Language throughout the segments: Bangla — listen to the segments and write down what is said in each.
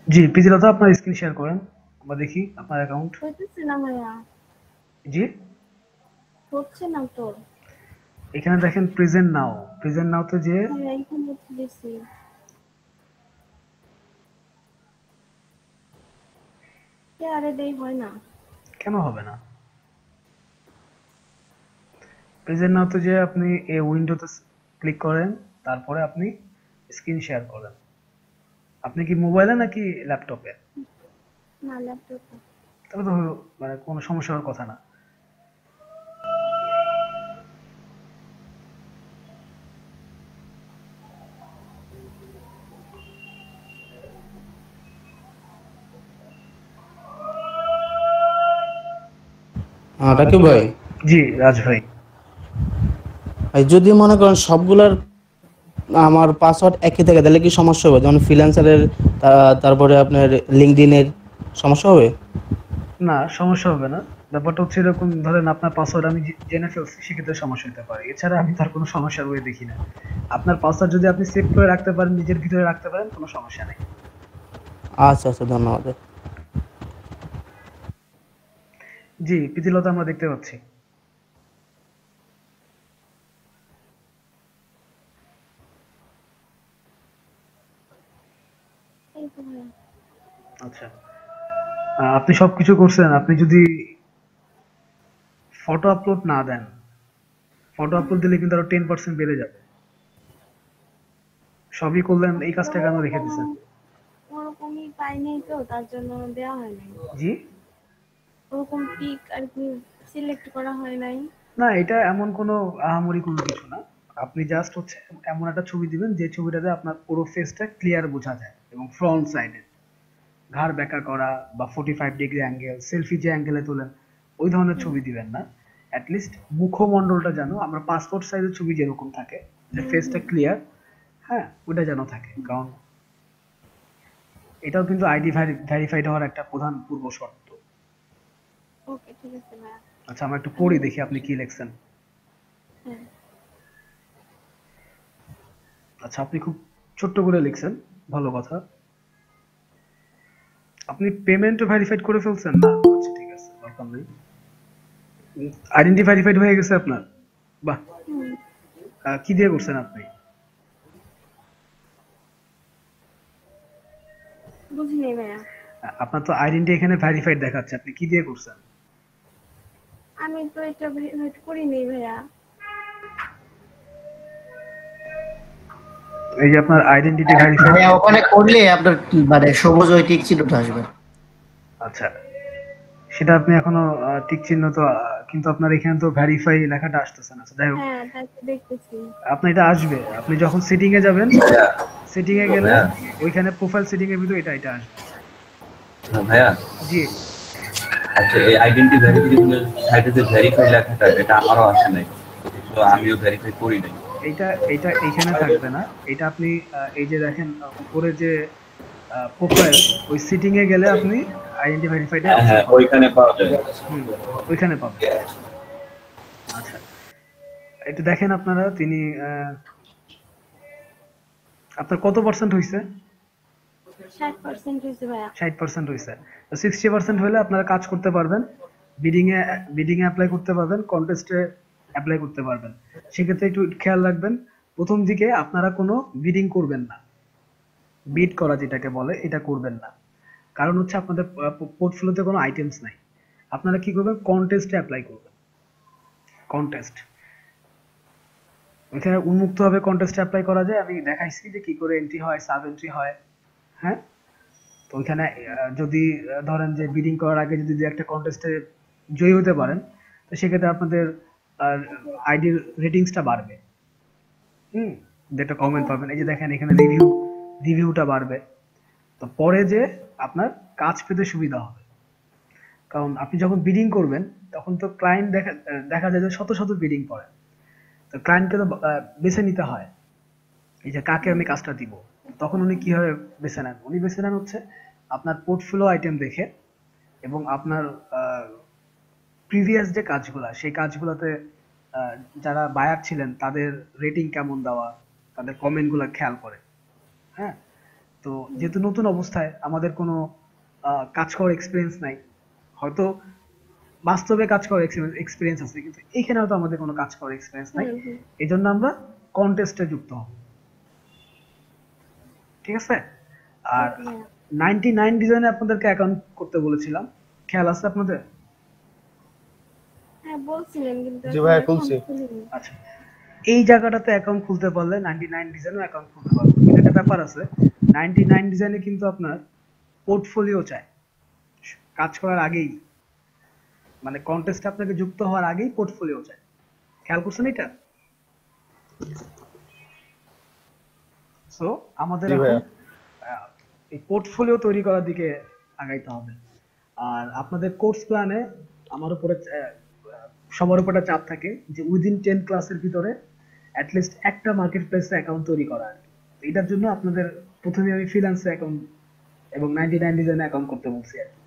জি, পিজিলতা আপনার স্ক্রিন শেয়ার করেন। আমরা দেখি আপনার অ্যাকাউন্ট। হইতেছে না ভাইয়া, জি, হচ্ছে না তো। এখানে দেখেন প্রেজেন্ট নাও। প্রেজেন্ট নাও তে যে হ্যাঁ, এইখানে দিছি। আরে দেই হয় না। কেন হবে না? প্রেজেন্ট নাও তে যে আপনি এই উইন্ডোতে ক্লিক করেন, তারপরে আপনি স্ক্রিন শেয়ার করেন। আপনি কি মোবাইলে নাকি ল্যাপটপে? না, ল্যাপটপ। তাহলে তো মানে কোনো সমস্যা হওয়ার কথা না। রাকিব ভাই, জি, রাজ ভাই। ভাই যদি মনে করেন সবগুলার আমার পাসওয়ার্ড একই থাকে তাহলে কি সমস্যা হবে? যেমন ফ্রিল্যান্সারের, তারপরে আপনার লিঙ্কডইনের সমস্যা হবে? না, সমস্যা হবে না। ব্যাপারটা হচ্ছে এরকম, ধরেন আপনার পাসওয়ার্ড আমি জেনে ফেলছি, সেক্ষেত্রে সমস্যা হতে পারে। এছাড়া আমি তার কোনো সমস্যার ওয়ে দেখি না। আপনার পাসওয়ার্ড যদি আপনি সেভ করে রাখতে পারেন, নিজের ভিতরে রাখতে পারেন, কোনো সমস্যা নেই। আচ্ছা আচ্ছা, ধন্যবাদ। জি, প্রীতিলতা আমরা দেখতে পাচ্ছি। এই তো ভাইয়া। আচ্ছা। আপনি সবকিছু করছেন। আপনি যদি ফটো আপলোড না দেন, ফটো আপলোড দিলে কিন্তু আরো 10% বেড়ে যাবে। সবই করলেন, এই কাজটা কেন রেখে ওরকম দিছেন? ওরকমই পাই নাই তো, তার জন্য দেওয়া হয় নাই। জি? ওরকম পিক আর কি সিলেক্ট করা হয় নাই। না, এটা এমন কোনো আহামরি কোনো কিছু না। আপনি জাস্ট হচ্ছে এমন একটা ছবি দিবেন যে ছবিটাতে আপনার পুরো ফেসটা ক্লিয়ার বোঝা যায় এবং ফ্রন্ট সাইডে ঘাড় বেঁকা করা বা 45 ডিগ্রি অ্যাঙ্গেল, সেলফি যে অ্যাঙ্গেলে তোলেন ওই ধরনের হুম ছবি দিবেন না। অ্যাটলিস্ট মুখমণ্ডলটা যেন আমরা পাসপোর্ট সাইজের ছবি যেরকম থাকে, যে হুম ফেসটা হুম। ক্লিয়ার, হ্যাঁ, ওটা যেন থাকে। কারণ এটাও কিন্তু আইডি ভেরিফাইড হওয়ার একটা প্রধান পূর্ব শর্ত। ওকে, ঠিক আছে ভাইয়া। আচ্ছা, আমরা একটু আমি পড়ি দেখি আপনি কি লিখছেন। হ্যাঁ। আচ্ছা, আপনি খুব ছোট্ট করে লিখছেন, ভালো কথা। আপনি পেমেন্টও ভেরিফাইড করে ফেলছেন না? আচ্ছা, ঠিক আছে, দরকার নেই। আইডেন্টি ভেরিফাইড হয়ে গেছে আপনার? বাহ। হুম, কি দিয়ে করছেন আপনি? বুঝিনি ভাইয়া। আপনার তো আইডেন্টি এখানে ভেরিফাইড দেখাচ্ছে, আপনি কি দিয়ে করছেন? আমি তো এটা ভেরিফাইড করিনি ভাইয়া। এই যে আপনার আইডেন্টিটি ভেরিফাইড। ভাইয়া ওখানে করলে আপনার মানে সবুজ ওই টিক চিহ্নটা আসবে। আচ্ছা, সেটা আপনি এখনো টিক চিহ্ন তো কিন্তু আপনার এখানে তো ভেরিফাই লেখাটা আসতেছে না। আচ্ছা, যাই হোক, হ্যাঁ, তাই তো দেখতেছি। আপনার এটা আসবে। আপনি যখন সেটিং এ যাবেন, ভাইয়া, সেটিং এ গেলে ভাইয়া, ওইখানে প্রোফাইল সেটিং এর ভিতরে এটা আসবে। ভাইয়া, জি। আচ্ছা এই আইডেন্টি ভেরিফিকেশনের সাইটে যে ভেরিফাই লেখাটা এটা আমারও আসে নাই, তো আচ্ছা, আমিও ভেরিফাই করি নাই। এইটা এইটা এইখানে থাকবে না। এটা আপনি এই যে দেখেন উপরে যে প্রোফাইল, ওই সেটিং এ গেলে আপনি আইডেন্টি ভেরিফাইড এর হ্যাঁ অপশন হ্যাঁ, পাবেন। ওইখানে পাওয়া যায়। হুম, ওইখানে পাবেন। আচ্ছা, এটা দেখেন আপনারা, তিনি আপনার কত পার্সেন্ট হইছে? 60% হয়েছে ভাইয়া। 60% হইছে। তো 60% হলে আপনারা কাজ করতে পারবেন। বিডিং এ এপ্লাই করতে পারবেন, কন্টেস্টে এপ্লাই করতে পারবেন। সেক্ষেত্রে একটু খেয়াল রাখবেন, প্রথম দিকে আপনারা কোনো বিডিং করবেন না। বিড করা যেটাকে বলে, এটা করবেন না। কারণ হচ্ছে আপনাদের পোর্টফোলিওতে কোনো আইটেমস নাই। আপনারা কি করবেন? কন্টেস্টে এপ্লাই করবেন। কন্টেস্ট, ওইখানে উন্মুক্তভাবে কন্টেস্টে এপ্লাই করা যায়। আমি দেখাইছি যে কি করে এন্ট্রি হয়, সাব এন্ট্রি হয়। হ্যাঁ, তো ওইখানে যদি ধরেন যে বিডিং করার আগে যদি দু একটা কন্টেস্টে জয়ী হতে পারেন, তো সেক্ষেত্রে আপনাদের আইডির রেটিংসটা বাড়বে। হুম, যেটা কমেন্ট পাবেন, এই যে দেখেন এখানে রিভিউটা বাড়বে। তো পরে যে আপনার কাজ পেতে সুবিধা হবে। কারণ আপনি যখন বিডিং করবেন, তখন তো ক্লায়েন্ট দেখা যায় যে শত শত বিডিং করে। তো ক্লায়েন্টকে তো বেছে নিতে হয়, এই যে কাকে আমি কাজটা দিব। তখন উনি কিভাবে বেছে নেন? উনি বেছে নেন হচ্ছে আপনার পোর্টফোলিও আইটেম দেখে, এবং আপনার প্রিভিয়াস যে কাজগুলা, সেই কাজগুলোতে আহ, যারা বায়ার ছিলেন তাদের রেটিং কেমন দেওয়া, তাদের কমেন্ট গুলা খেয়াল করে। হ্যাঁ, তো যেহেতু নতুন অবস্থায় আমাদের কোনো কাজ করার এক্সপিরিয়েন্স নাই, হয়তো বাস্তবে কাজ করার এক্সপিরিয়েন্স আছে কিন্তু এইখানে হয়তো আমাদের কোনো কাজ করার এক্সপিরিয়েন্স নাই, এই জন্য আমরা কন্টেস্টে যুক্ত হব। ঠিক আছে? আর 99 ডিজাইনে আপনাদেরকে অ্যাকাউন্ট করতে বলেছিলাম, খেয়াল আছে আপনাদের? হ্যাঁ বলছিলেন কিন্তু জি ভাইয়া, এখন খুলছি। খুলিনি। আচ্ছা, এই জায়গাটাতে অ্যাকাউন্ট খুলতে পারলে 99 ডিজাইনও অ্যাকাউন্ট খুলতে পারবে। কিন্তু একটা ব্যাপার আছে, 99 ডিজাইনে কিন্তু আপনার পোর্টফোলিও চাই কাজ করার আগেই, মানে কন্টেস্টে আপনাকে যুক্ত হওয়ার আগেই পোর্টফোলিও চাই। খেয়াল করছেন এটা? সো আমাদের জি এখন ভাইয়া। এই পোর্টফোলিও তৈরি করার দিকে আগাইতে হবে। আর আপনাদের কোর্স প্ল্যানে আমার উপরে সবার উপর একটা চাপ থাকে যে উইদিন 10 ক্লাসের ভিতরে অ্যাটলিস্ট একটা মার্কেট প্লেসে অ্যাকাউন্ট তৈরি করা আর কি। এটার জন্য আপনাদের প্রথমে আমি ফ্রিল্যান্সে অ্যাকাউন্ট এবং 99 ডিজাইনে অ্যাকাউন্ট করতে বলছি আর কি।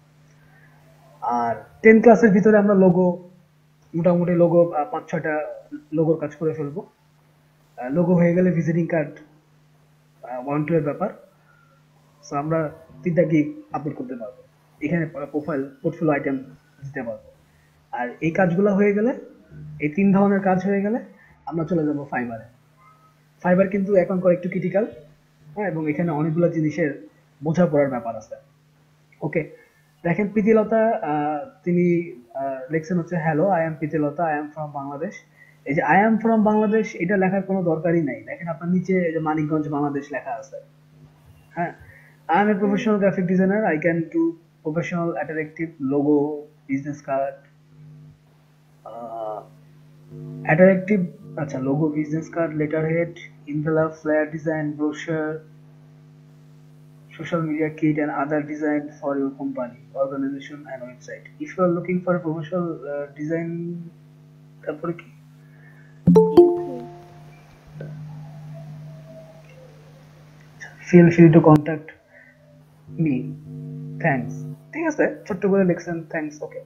আর 10 ক্লাসের ভিতরে আমরা লোগো, মোটামুটি লোগো 5-6টা লোগোর কাজ করে ফেলবো। লোগো হয়ে গেলে ভিজিটিং কার্ড 1-2 এর ব্যাপার। সো আমরা 3টা গিগ আপলোড করতে পারবো, এখানে প্রোফাইল পোর্টফোলিও আইটেম দিতে পারবো। আর এই কাজগুলো হয়ে গেলে, এই 3 ধরনের কাজ হয়ে গেলে আমরা চলে যাব ফাইবারে। ফাইবার কিন্তু অ্যাকাউন্ট করা একটু ক্রিটিক্যাল, হ্যাঁ, এবং এখানে অনেকগুলো জিনিসের বোঝাপড়ার ব্যাপার আছে। ওকে, দেখেন প্রীতিলতা তিনি লিখছেন হচ্ছে hello I am Pritilata, I am from Bangladesh. এই যে আই এম ফ্রম বাংলাদেশ এটা লেখার কোনো দরকারই নাই, দেখেন আপনার নিচে যে মানিকগঞ্জ বাংলাদেশ লেখা আছে। হ্যাঁ, I am a professional graphic designer. I can do professional attractive logo, business card, uh, attractive আচ্ছা logo, business card, letterhead, envelope, flyer design, brochure, social media kit and other design for your company, organization and website. If you are looking for a professional design, তারপরে কি? Feel free to contact me. Thanks. ঠিক আছে, ছোট্ট করে লিখছেন থ্যাঙ্কস। ওকে,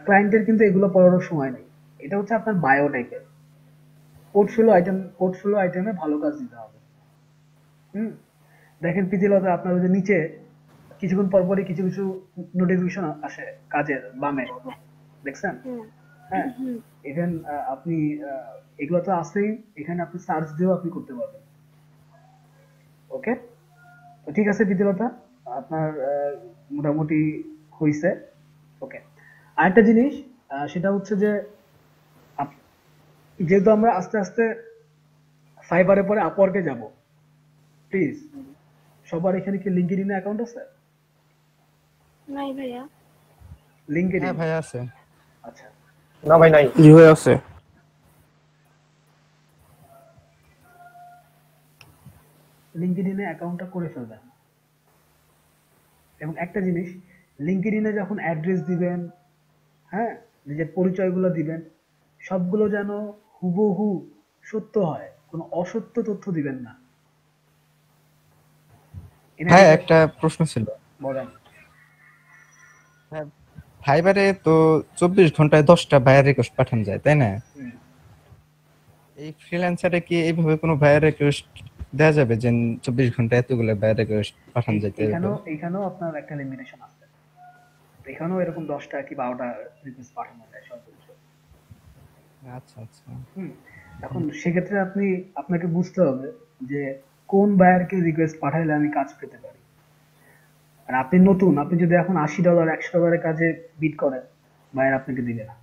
ক্লায়েন্টের কিন্তু এগুলো পড়ানোর সময় নেই, এটা হচ্ছে আপনার বায়ো টাইপের পোর্টফোলিও আইটেমে ভালো কাজ দিতে হবে। দেখেন প্রীতিলতা আপনার ওই যে নিচে কিছুক্ষণ পর পরই কিছু কিছু নোটিফিকেশন আসে কাজের বামে, দেখছেন? হ্যাঁ, ইভেন আপনি এগুলো তো আছেই, এখানে আপনি সার্চ দিয়েও আপনি করতে পারবেন। ওকে, তো ঠিক আছে প্রীতিলতা, আপনার মোটামুটি হইছে। ওকে, আরেকটা জিনিস সেটা হচ্ছে যে যেহেতু আমরা আস্তে আস্তে ফাইবারের পরে আপওয়ার্কে যাব, প্লিজ সবার এখানে কি লিঙ্কডইনে অ্যাকাউন্ট আছে? নাই ভাইয়া। লিঙ্কডইন? হ্যাঁ ভাই আছে। আচ্ছা, না ভাই নাই। জি ভাই আছে। লিঙ্কডইনে অ্যাকাউন্টটা করে ফেলবেন। এবং একটা জিনিস, লিঙ্কডইনে যখন অ্যাড্রেস দিবেন, হ্যাঁ, নিজের পরিচয়গুলো দিবেন, সবগুলো যেন হুবহু সত্য হয়, কোনো অসত্য তথ্য দিবেন না। হ্যাঁ, একটা প্রশ্ন ছিল। বলেন। হ্যাঁ, ফাইবারে তো 24 ঘন্টায় 10টা বায়ার রিকোয়েস্ট পাঠানো যায়, তাই না? এই ফ্রিল্যান্সারে কি এইভাবে কোনো বায়ার রিকোয়েস্ট দেওয়া যাবে যে 24 ঘন্টায় এতগুলো বায়ার রিকোয়েস্ট পাঠানো যায়? এখানেও আপনার একটা লিমিটেশন আছে, এখানেও এরকম 10টা কি 12টা রিকোয়েস্ট পাঠানো যায় সর্বোচ্চ। আচ্ছা আচ্ছা। এখন সেক্ষেত্রে আপনাকে বুঝতে হবে যে কোন বায়ারকে রিকোয়েস্ট পাঠাইলে আমি কাজ পেতে পারি। আর আপনি নতুন, আপনি যদি এখন $80 $100 কাজে বিট করেন, বায়ার আপনাকে দিবে না,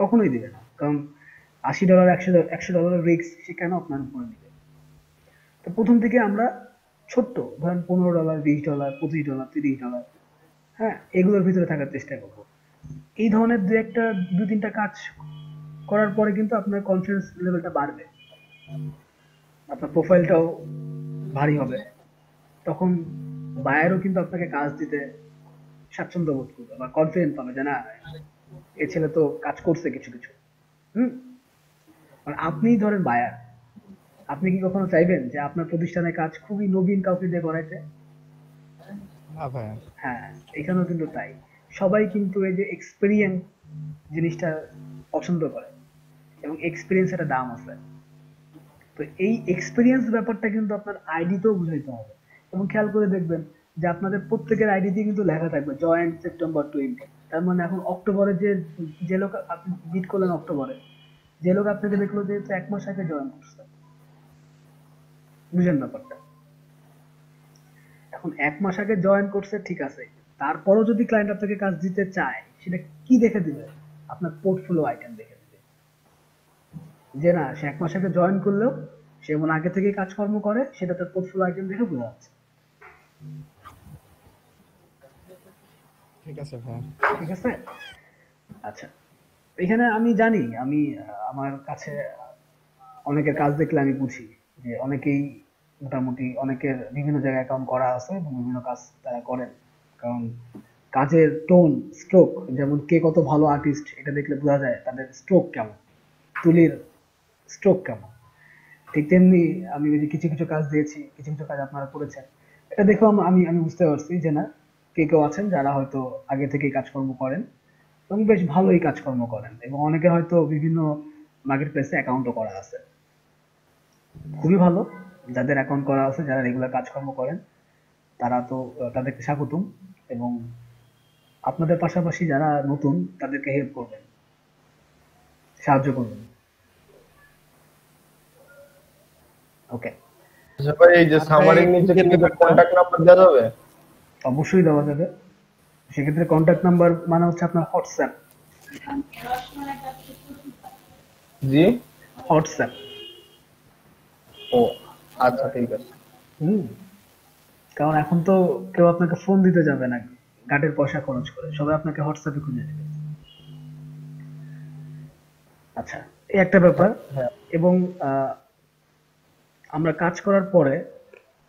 কখনোই দিবে না, কারণ $80 $100 রিস্ক সে কেন আপনার উপরে দিবে। তো প্রথম থেকে আমরা ছোট্ট ধরেন $15 $20 $25 $30, হ্যাঁ, এগুলোর ভিতরে থাকার চেষ্টা করবো। এই ধরনের দুই তিনটা কাজ করার পরে কিন্তু আপনার কনফিডেন্স লেভেলটা বাড়বে, আপনার প্রোফাইলটাও ভারী হবে, তখন বায়ারও কিন্তু আপনাকে কাজ দিতে স্বাচ্ছন্দ্য বোধ করবে বা কনফিডেন্ট পাবে যে না, এ ছেলে তো কাজ করছে কিছু কিছু। আর আপনি ধরেন বায়ার, আপনি কি কখনো চাইবেন যে আপনার প্রতিষ্ঠানের কাজ খুবই নবীন কাউকে দিয়ে করাইতে? না ভাই। হ্যাঁ, এখানেও কিন্তু তাই, সবাই কিন্তু এই যে এক্সপেরিয়েন্স জিনিসটা পছন্দ করে, এবং এক্সপেরিয়েন্স একটা দাম আছে। তো এই এক্সপেরিয়েন্স ব্যাপারটা কিন্তু আপনার আইডিতেও বুঝাইতে হবে এবং খেয়াল করে দেখবেন যে আপনাদের প্রত্যেকের আইডিতে কিন্তু লেখা থাকবে জয়েন্ট সেপ্টেম্বর 20। তার মানে এখন অক্টোবরে যে লোক আপনি মিট করলেন অক্টোবরে, যে লোক আপনাকে দেখলো যে 1 মাস আগে জয়েন করছে, বুঝেন ব্যাপারটা? এখন 1 মাস আগে জয়েন করছে ঠিক আছে, তারপরও যদি ক্লায়েন্ট আপনাকে কাজ দিতে চায়, সেটা কি দেখে দিবে? আপনার পোর্টফোলিও আইটেম দেখে দিবে যে না, সে 1 মাস আগে জয়েন করলেও সে এমন আগে থেকেই কাজকর্ম করে, সেটা তার পোর্টফোলিও আইটেম দেখে বোঝা যাচ্ছে। ঠিক আছে ভাই। ঠিক আছে? আচ্ছা, এখানে আমি জানি, আমি আমার কাছে অনেকের কাজ দেখলে আমি বুঝি যে অনেকেই মোটামুটি অনেকের বিভিন্ন জায়গায় অ্যাকাউন্ট করা আছে এবং বিভিন্ন কাজ তারা করেন। কারণ কাজের টোন, স্ট্রোক, যেমন কে কত ভালো আর্টিস্ট এটা দেখলে বোঝা যায় তাদের স্ট্রোক কেমন, তুলির স্ট্রোক কেমন। ঠিক তেমনি আমি ওই যে কিছু কিছু কাজ দিয়েছি, কিছু কিছু কাজ আপনারা করেছেন, এটা দেখেও আমি আমি বুঝতে পারছি যে না, কে কেউ আছেন যারা হয়তো আগে থেকেই কাজকর্ম করেন এবং বেশ ভালোই কাজকর্ম করেন, এবং অনেকে হয়তো বিভিন্ন মার্কেট প্লেসে অ্যাকাউন্টও করা আছে। খুবই ভালো, যাদের অ্যাকাউন্ট করা আছে, যারা রেগুলার কাজকর্ম করেন, তারা তো তাদেরকে স্বাগতম, এবং আপনাদের পাশাপাশি যারা নতুন তাদেরকে হেল্প করবেন, সাহায্য করবেন। ওকে, আচ্ছা ভাই, এই যে আর ভাই সামারির নিচে কি ব্যাপারটা কন্টাক্ট নাম্বার দেওয়া যাবে? অবশ্যই দেওয়া যাবে। সেক্ষেত্রে কন্ট্যাক্ট নাম্বার মানে হচ্ছে আপনার হোয়াটসঅ্যাপ। জি। হোয়াটসঅ্যাপ। ও আচ্ছা, ঠিক আছে। হুম, কারণ এখন তো কেউ আপনাকে ফোন দিতে যাবে না গাটের পয়সা খরচ করে, সবাই আপনাকে হোয়াটসঅ্যাপে খুঁজে নেবে। আচ্ছা, এই একটা ব্যাপার। হ্যাঁ। এবং আমরা কাজ করার পরে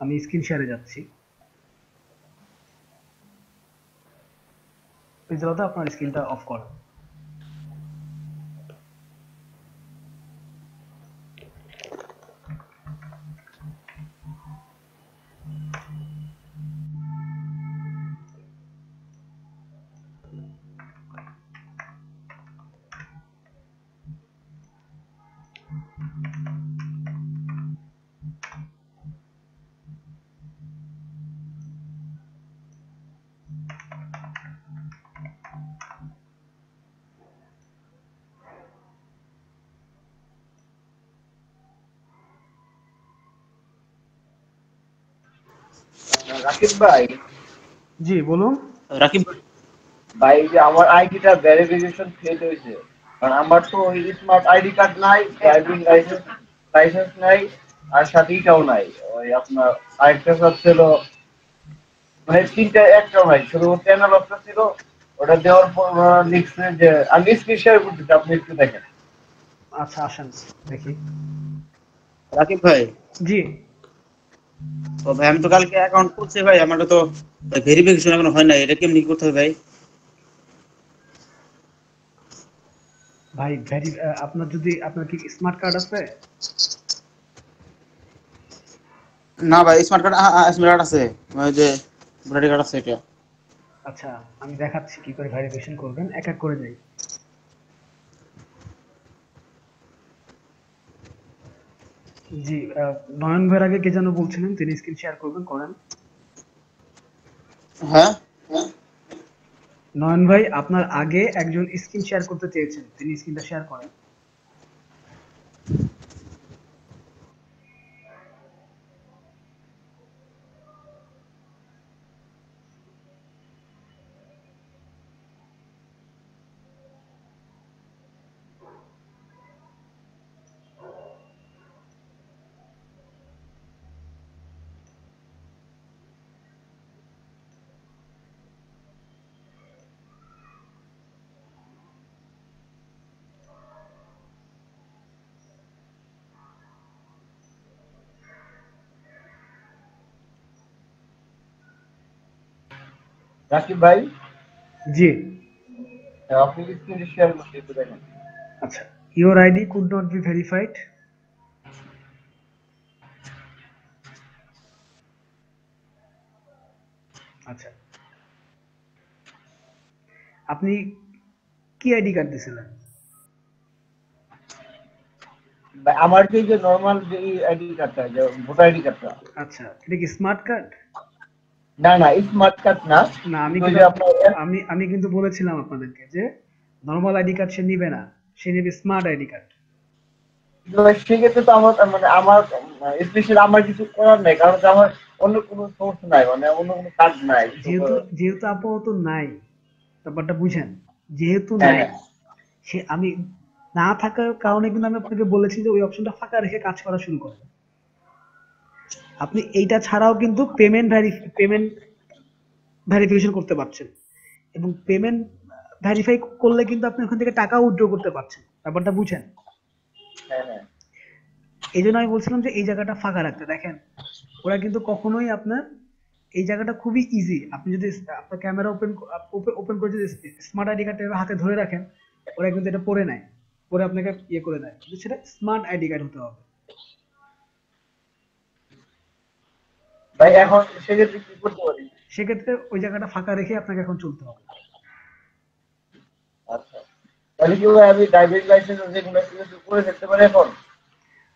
আমি স্ক্রিন শেয়ারে যাচ্ছি। প্লিজ দাদা আপনার স্ক্রিনটা অফ করুন। রাকিব ভাই, জি বলুন। রাকিব ভাই যে আমার আইডিটা ভেরিফিকেশন ফেল হয়েছে, কারণ আমার তো ওই স্মার্ট আইডি কার্ড নাই, ড্রাইভিং লাইসেন্স লাইসেন্স নাই, আর সাথে এটাও নাই। ওই আপনার আরেকটা কাজ ছিল, মানে তিনটা একটাও নাই, শুধু চ্যানেল অপশন ছিল। ওটা দেওয়ার পর ওরা লিখছে যে আমি স্ক্রিন শেয়ার করতেছি, আপনি একটু দেখেন। আচ্ছা আসেন দেখি। রাকিব ভাই, জি তো ভাই আমি তো কালকে অ্যাকাউন্ট করছি ভাই, আমার তো ভেরিফিকেশন এখনো হয় না, এটা কেমনি কি করতে হবে ভাই? ভাই, আপনার যদি, আপনার কি স্মার্ট কার্ড আছে? না ভাই, স্মার্ট কার্ড স্মার্ট কার্ড আছে, ওই যে ভোটার কার্ড আছে এটা। আচ্ছা, আমি দেখাচ্ছি কি করে ভেরিফিকেশন করবেন, এক এক করে যাই। জি, নয়ন ভাইয়ের আগে কে যেন বলছিলেন তিনি স্ক্রিন শেয়ার করবেন, করেন। হ্যাঁ, নয়ন ভাই, আপনার আগে একজন স্ক্রিন শেয়ার করতে চেয়েছেন, তিনি স্ক্রিনটা শেয়ার করেন। রাকিব ভাই, জি, আপনি স্ক্রিন শেয়ার করতে একটু দেখেন। আচ্ছা। Your ID could not be verified. আচ্ছা, আপনি কি আইডি কার্ড দিয়েছিলেন? ভাই আমার যে নরমাল যে আইডি কার্ডটা, যে ভোটার আইডি কার্ডটা, আচ্ছা, এটা কি স্মার্ট কার্ড? না না স্মার্ট কার্ড না, না, আমি কিন্তু ওই কিন্তু যে আপনার আমি কিন্তু বলেছিলাম আপনাদেরকে যে নরমাল আইডি কার্ড সে নিবে না, সে নেবে স্মার্ট আইডি কার্ড। সেক্ষেত্রে তো আমার মানে আমার স্পেশাল আমার কিছু করার নাই, কারণ হচ্ছে আমার অন্য কোনো সোর্স নাই, মানে অন্য কোনো কার্ড নাই কিছু যেহেতু করার। যেহেতু আপাতত নাই, ব্যাপারটা বুঝেন, যেহেতু হ্যাঁ নাই, হ্যাঁ সে আমি না থাকার কারণে কিন্তু আমি আপনাকে বলেছি যে ওই অপশনটা ফাঁকা রেখে কাজ করা শুরু করেন। আপনি এইটা ছাড়াও কিন্তু পেমেন্ট ভেরিফিকেশন করতে পারছেন, এবং পেমেন্ট ভেরিফাই করলে কিন্তু আপনি ওখান থেকে টাকা উইথড্র করতে পারছেন। ব্যাপারটা বুঝেন? হ্যাঁ হ্যাঁ এই জন্য আমি বলছিলাম যে এই জায়গাটা ফাঁকা রাখতে। দেখেন, ওরা কিন্তু কখনোই আপনার এই জায়গাটা খুবই ইজি। আপনি যদি আপনার ক্যামেরা ওপেন করে যদি স্মার্ট আইডি কার্ডটা হাতে ধরে রাখেন, ওরা কিন্তু এটা পড়ে নেয়, পরে আপনাকে ইয়ে করে দেয়, কিন্তু সেটা স্মার্ট আইডি কার্ড হতে হবে। ভাই, এখন সেক্ষেত্রে কি করতে পারি? সেক্ষেত্রে ওই জায়গাটা ফাঁকা রেখে আপনাকে এখন চলতে হবে। আচ্ছা, তাহলে কি ভাই আমি ড্রাইভিং লাইসেন্স যেগুলো কিছু করে ফেলতে পারি এখন?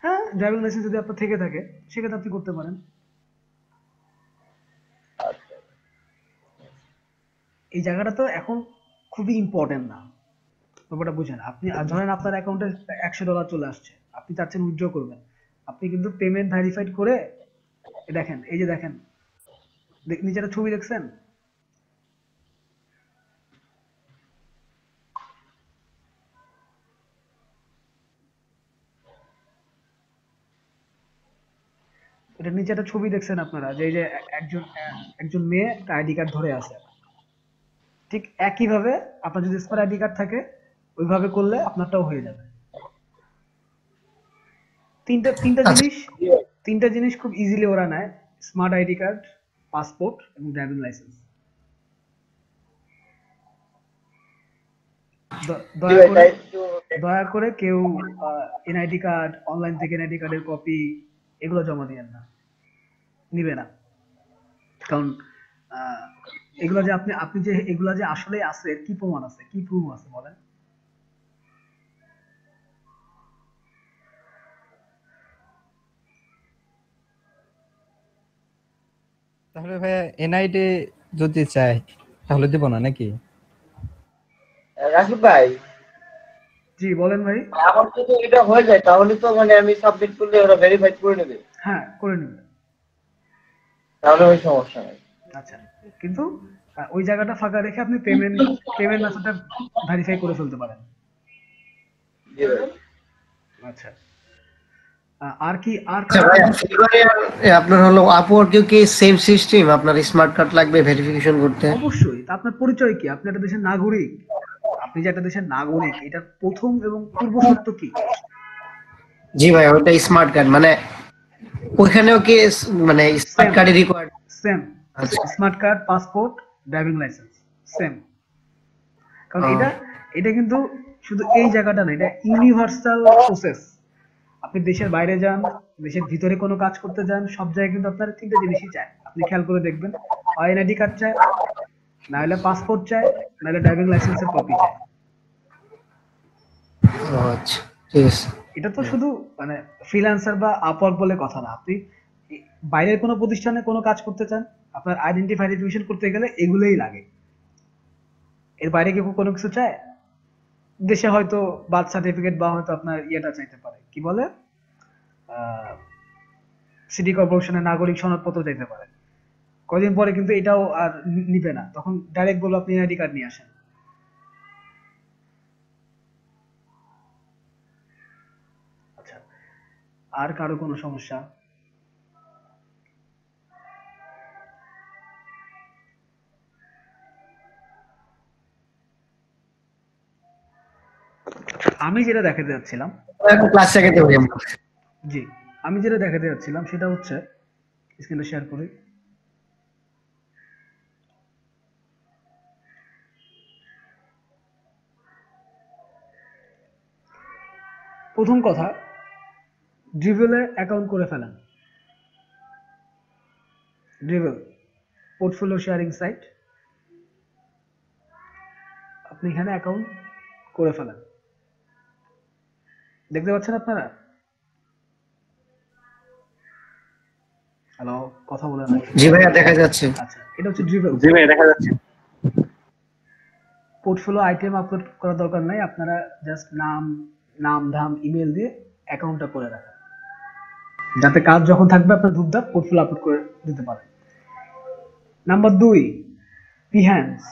হ্যাঁ, ড্রাইভিং লাইসেন্স যদি আপনার থেকে থাকে সেক্ষেত্রে আপনি করতে পারেন। আচ্ছা এই জায়গাটা তো এখন খুবই ইম্পর্টেন্ট না, ব্যাপারটা বুঝেন। আপনি ধরেন আপনার অ্যাকাউন্টে $100 চলে আসছে, আপনি চাচ্ছেন উইথড্র করবেন, আপনি কিন্তু পেমেন্ট ভেরিফাইড করে দেখেন, এই যে দেখেন, নিচে একটা ছবি দেখছেন? এটা নিচে একটা ছবি দেখছেন আপনারা, যে এই যে একজন মেয়ে একটা আইডি কার্ড ধরে আছে। ঠিক একই ভাবে আপনার যদি স্মার্ট আইডি কার্ড থাকে, ওইভাবে করলে আপনারটাও হয়ে যাবে। তিনটা তিনটা আচ্ছা। জিনিস তিনটা জিনিস খুব ইজিলি ওরা নেয়: স্মার্ট আইডি কার্ড, পাসপোর্ট এবং ড্রাইভিং লাইসেন্স। জি ভাই, তাই একটু দয়া করে কেউ এনআইডি কার্ড, অনলাইন থেকে এনআইডি কার্ডের কপি এগুলো জমা দিয়েন না, নিবে না। কারণ আহ, এগুলো যে আপনি যে এগুলা যে আসলে আছে, কি প্রমাণ আছে, কি প্রুফ আছে বলেন? তাহলে ভাইয়া এনআইডি যদি চাই তাহলে দিব না নাকি? রাকিব ভাই, জি বলেন ভাই। আমার যদি এটা হয়ে যায় তাহলে তো মানে আমি সাবমিট করলে ওরা ভেরিফাইড করে নেবে, হ্যাঁ, করে নিবে। তাহলে ওই সমস্যা নাই। আচ্ছা, কিন্তু ওই জায়গাটা ফাঁকা রেখে আপনি পেমেন্ট মেথডটা ভেরিফাই করে ফেলতে পারেন। জি ভাই। আচ্ছা, আর কি আর আচ্ছা কারো ভাইয়া, এবারে আপনার হলো আপওয়ার্কেও কি সেম সিস্টেম, আপনার স্মার্ট কার্ড লাগবে ভেরিফিকেশন করতে? অবশ্যই। তা আপনার পরিচয় কি? আপনি একটা দেশের নাগরিক। আপনি যে একটা দেশের নাগরিক, এটার প্রথম এবং পূর্ব শর্ত কি? জি ভাই, ওটা স্মার্ট কার্ড মানে ওইখানেও কি মানে স্মার্ট সেম কার্ডে রিকোয়ার্ড? সেম আচ্ছা। Smart card, passport, driving licence, same. কারণ ও, এটা কিন্তু শুধু এই জায়গাটা না, এটা ইউনিভার্সাল প্রসেস। আপনি দেশের বাইরে যান, দেশের ভিতরে কোনো কাজ করতে যান, সব জায়গায় কিন্তু আপনার তিনটা জিনিসই চায়। আপনি খেয়াল করে দেখবেন, হয় এনআইডি কার্ড চায়, না হলে পাসপোর্ট চায়, না হলে ড্রাইভিং লাইসেন্সের কপি চায়। ও আচ্ছা, ঠিক আছে। এটা তো শুধু মানে ফ্রিল্যান্সার বা আপওয়ার্ক বলে কথা না। আপনি বাইরের কোনো প্রতিষ্ঠানে কোনো কাজ করতে চান, আপনার আইডেন্টি ভেরিফিকেশন করতে গেলে এগুলোই লাগে। এর বাইরে কি কোনো কিছু চায়? দেশে হয়তো বার্থ সার্টিফিকেট বা হয়তো আপনার ইয়েটা চাইতে পারে, কি বলে, সিটি কর্পোরেশনের নাগরিক সনদপত্র চাইতে পারে। কদিন পরে কিন্তু এটাও আর নিবে না, তখন ডাইরেক্ট বলবো আপনি আইডি কার্ড নিয়ে আসেন। আচ্ছা, আর কারো কোনো সমস্যা? আমি যেটা দেখাতে যাচ্ছিলাম, এখন ক্লাস শেখাতে পারি আমরা। জি, আমি যেটা দেখাতে যাচ্ছিলাম সেটা হচ্ছে, স্ক্রিনটা শেয়ার করি। প্রথম কথা, ড্রিভেলে অ্যাকাউন্ট করে ফেলেন। ড্রিভেল পোর্টফোলিও শেয়ারিং সাইট, আপনি এখানে অ্যাকাউন্ট করে ফেলেন। দেখতে পাচ্ছেন আপনারা? হ্যালো, কথা বলে না। জি ভাইয়া দেখা যাচ্ছে। আচ্ছা, এটা হচ্ছে ড্রিভেল। জি ভাই দেখা যাচ্ছে। পোর্টফোলিও আইটেম আপলোড করার দরকার নাই, আপনারা জাস্ট নাম ধাম ইমেল দিয়ে অ্যাকাউন্টটা করে রাখেন, যাতে কাজ যখন থাকবে আপনার ধূপধাপ পোর্টফোলিও আপলোড করে দিতে পারেন। Number 2, Behance।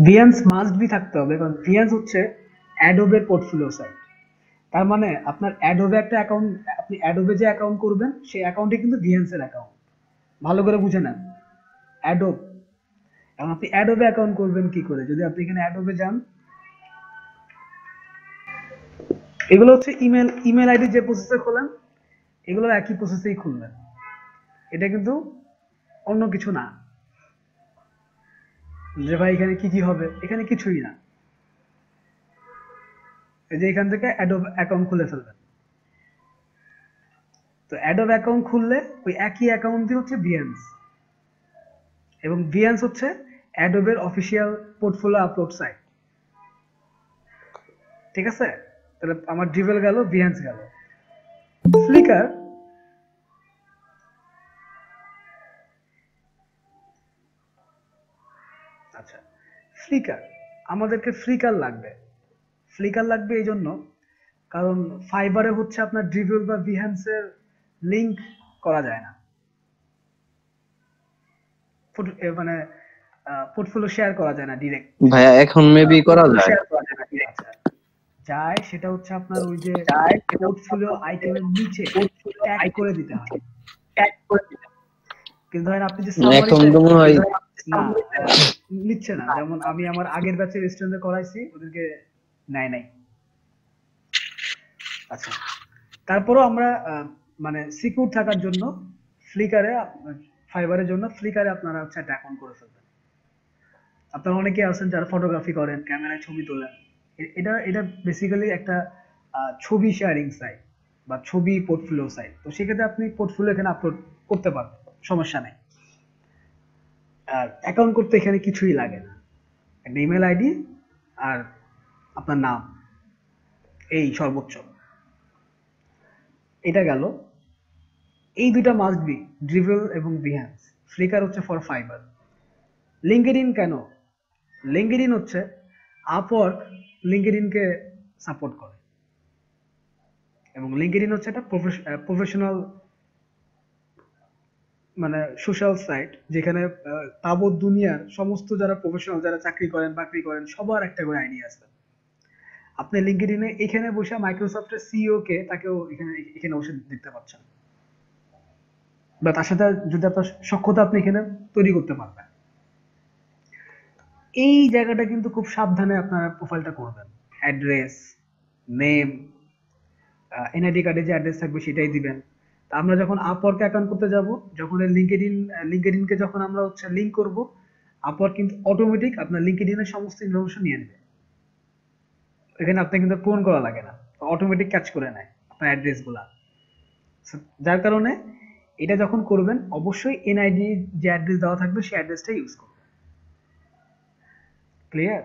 Behance must be থাকতে হবে, কারণ Behance হচ্ছে অ্যাডোবের পোর্টফোলিও সাইট। তার মানে আপনার অ্যাডোবে একটা অ্যাকাউন্ট, আপনি অ্যাডোবে যে অ্যাকাউন্ট করবেন সেই অ্যাকাউন্টে কিন্তু Behance এর অ্যাকাউন্ট। ভালো করে বুঝে নেন, অ্যাডোব। এখন আপনি অ্যাডোবে অ্যাকাউন্ট করবেন কি করে? যদি আপনি এখানে অ্যাডোবে যান, এগুলো হচ্ছে ইমেল আইডি যে প্রসেসে খোলেন, এগুলো একই প্রসেসেই খুলবেন, এটা কিন্তু অন্য কিছু না। যে ভাই এখানে কি কি হবে, এখানে কিছুই না। এই যে এখান থেকে অ্যাডোব অ্যাকাউন্ট খুলে ফেলবেন। তো অ্যাডোব অ্যাকাউন্ট খুললে ওই একই অ্যাকাউন্ট দিয়ে হচ্ছে Behance, এবং Behance হচ্ছে অ্যাডোবের অফিসিয়াল পোর্টফোলিও আপলোড সাইট। ঠিক আছে, তাহলে আমার ড্রিভেল গেল, Behance গেল। ফ্লিকার, আচ্ছা ফ্লিকার, আমাদেরকে ফ্লিকার লাগবে এই জন্য কারণ ফাইবারে হচ্ছে আপনার ড্রিভেল বা Behance এর লিংক করা যায় না, মানে পোর্টফোলিও শেয়ার করা যায় না ডিরেক্ট। ভাইয়া এখন মেবি করা যায়। যায়, সেটা হচ্ছে আপনার ওই যে পোর্টফোলিও আইটেমের নিচে ট্যাগ করে দিতে হয়। কিন্তু ধরেন আপনি যে এখন তো মনে হয় না নিচ্ছে না, যেমন আমি আমার আগের ব্যাচের স্টুডেন্টে করাইছি, ওদেরকে নেয় নাই। আচ্ছা, তারপরও আমরা মানে সিকিউর থাকার জন্য ফ্লিকারে, ফাইবারের জন্য ফ্লিকারে আপনারা হচ্ছে একটা অ্যাকাউন্ট করে ফেলবেন। আপনারা অনেকে আছেন যারা ফটোগ্রাফি করেন, ক্যামেরায় ছবি তোলেন, এটা বেসিক্যালি একটা ছবি শেয়ারিং সাইট বা ছবি পোর্টফোলিও সাইট। তো সেক্ষেত্রে আপনি পোর্টফোলিও এখানে আপলোড করতে পারবেন, সমস্যা নেই। আর অ্যাকাউন্ট করতে এখানে কিছুই লাগে না, একটা ইমেল আইডি আর আপনার নাম, এই সর্বোচ্চ। এটা গেল, এই দুইটা মাস্ট বি, ড্রিভেল এবং Behance। ফ্লিকার হচ্ছে ফর ফাইবার। লিঙ্কডইন কেন? লিঙ্কডইন হচ্ছে আপওয়ার্ক লিঙ্কডইনকে সাপোর্ট করে, এবং লিঙ্কডইন হচ্ছে একটা প্রফেশনাল মানে সোশ্যাল সাইট, যেখানে তাবৎ দুনিয়ার সমস্ত যারা প্রফেশনাল, যারা চাকরি করেন বাকরি করেন, সবার একটা করে আইডি আছে। আপনি লিঙ্কডইনে এখানে বসে মাইক্রোসফটের সিইও কে, তাকেও এখানে বসে দেখতে পাচ্ছেন, বা তার সাথে যদি আপনার সখ্যতা আপনি এখানে তৈরি করতে পারবেন। এই জায়গাটা কিন্তু খুব সাবধানে আপনারা প্রোফাইলটা করবেন। অ্যাড্রেস, নেম, এনআইডি কার্ডে যে অ্যাড্রেস থাকবে সেটাই দিবেন। তা আমরা যখন আপওয়ার্কে অ্যাকাউন্ট করতে যাব, যখন লিঙ্কডইনকে যখন আমরা হচ্ছে লিংক করব, আপওয়ার্ক কিন্তু অটোমেটিক আপনার লিঙ্কডইনের সমস্ত ইনফরমেশন নিয়ে নেবে। এখানে আপনার কিন্তু পূরণ করা লাগে না, অটোমেটিক ক্যাচ করে নেয় আপনার অ্যাড্রেসগুলা। যার কারণে এটা যখন করবেন, অবশ্যই এনআইডি যে অ্যাড্রেস দেওয়া থাকবে সেই অ্যাড্রেসটা ইউজ করবেন। ক্লিয়ার?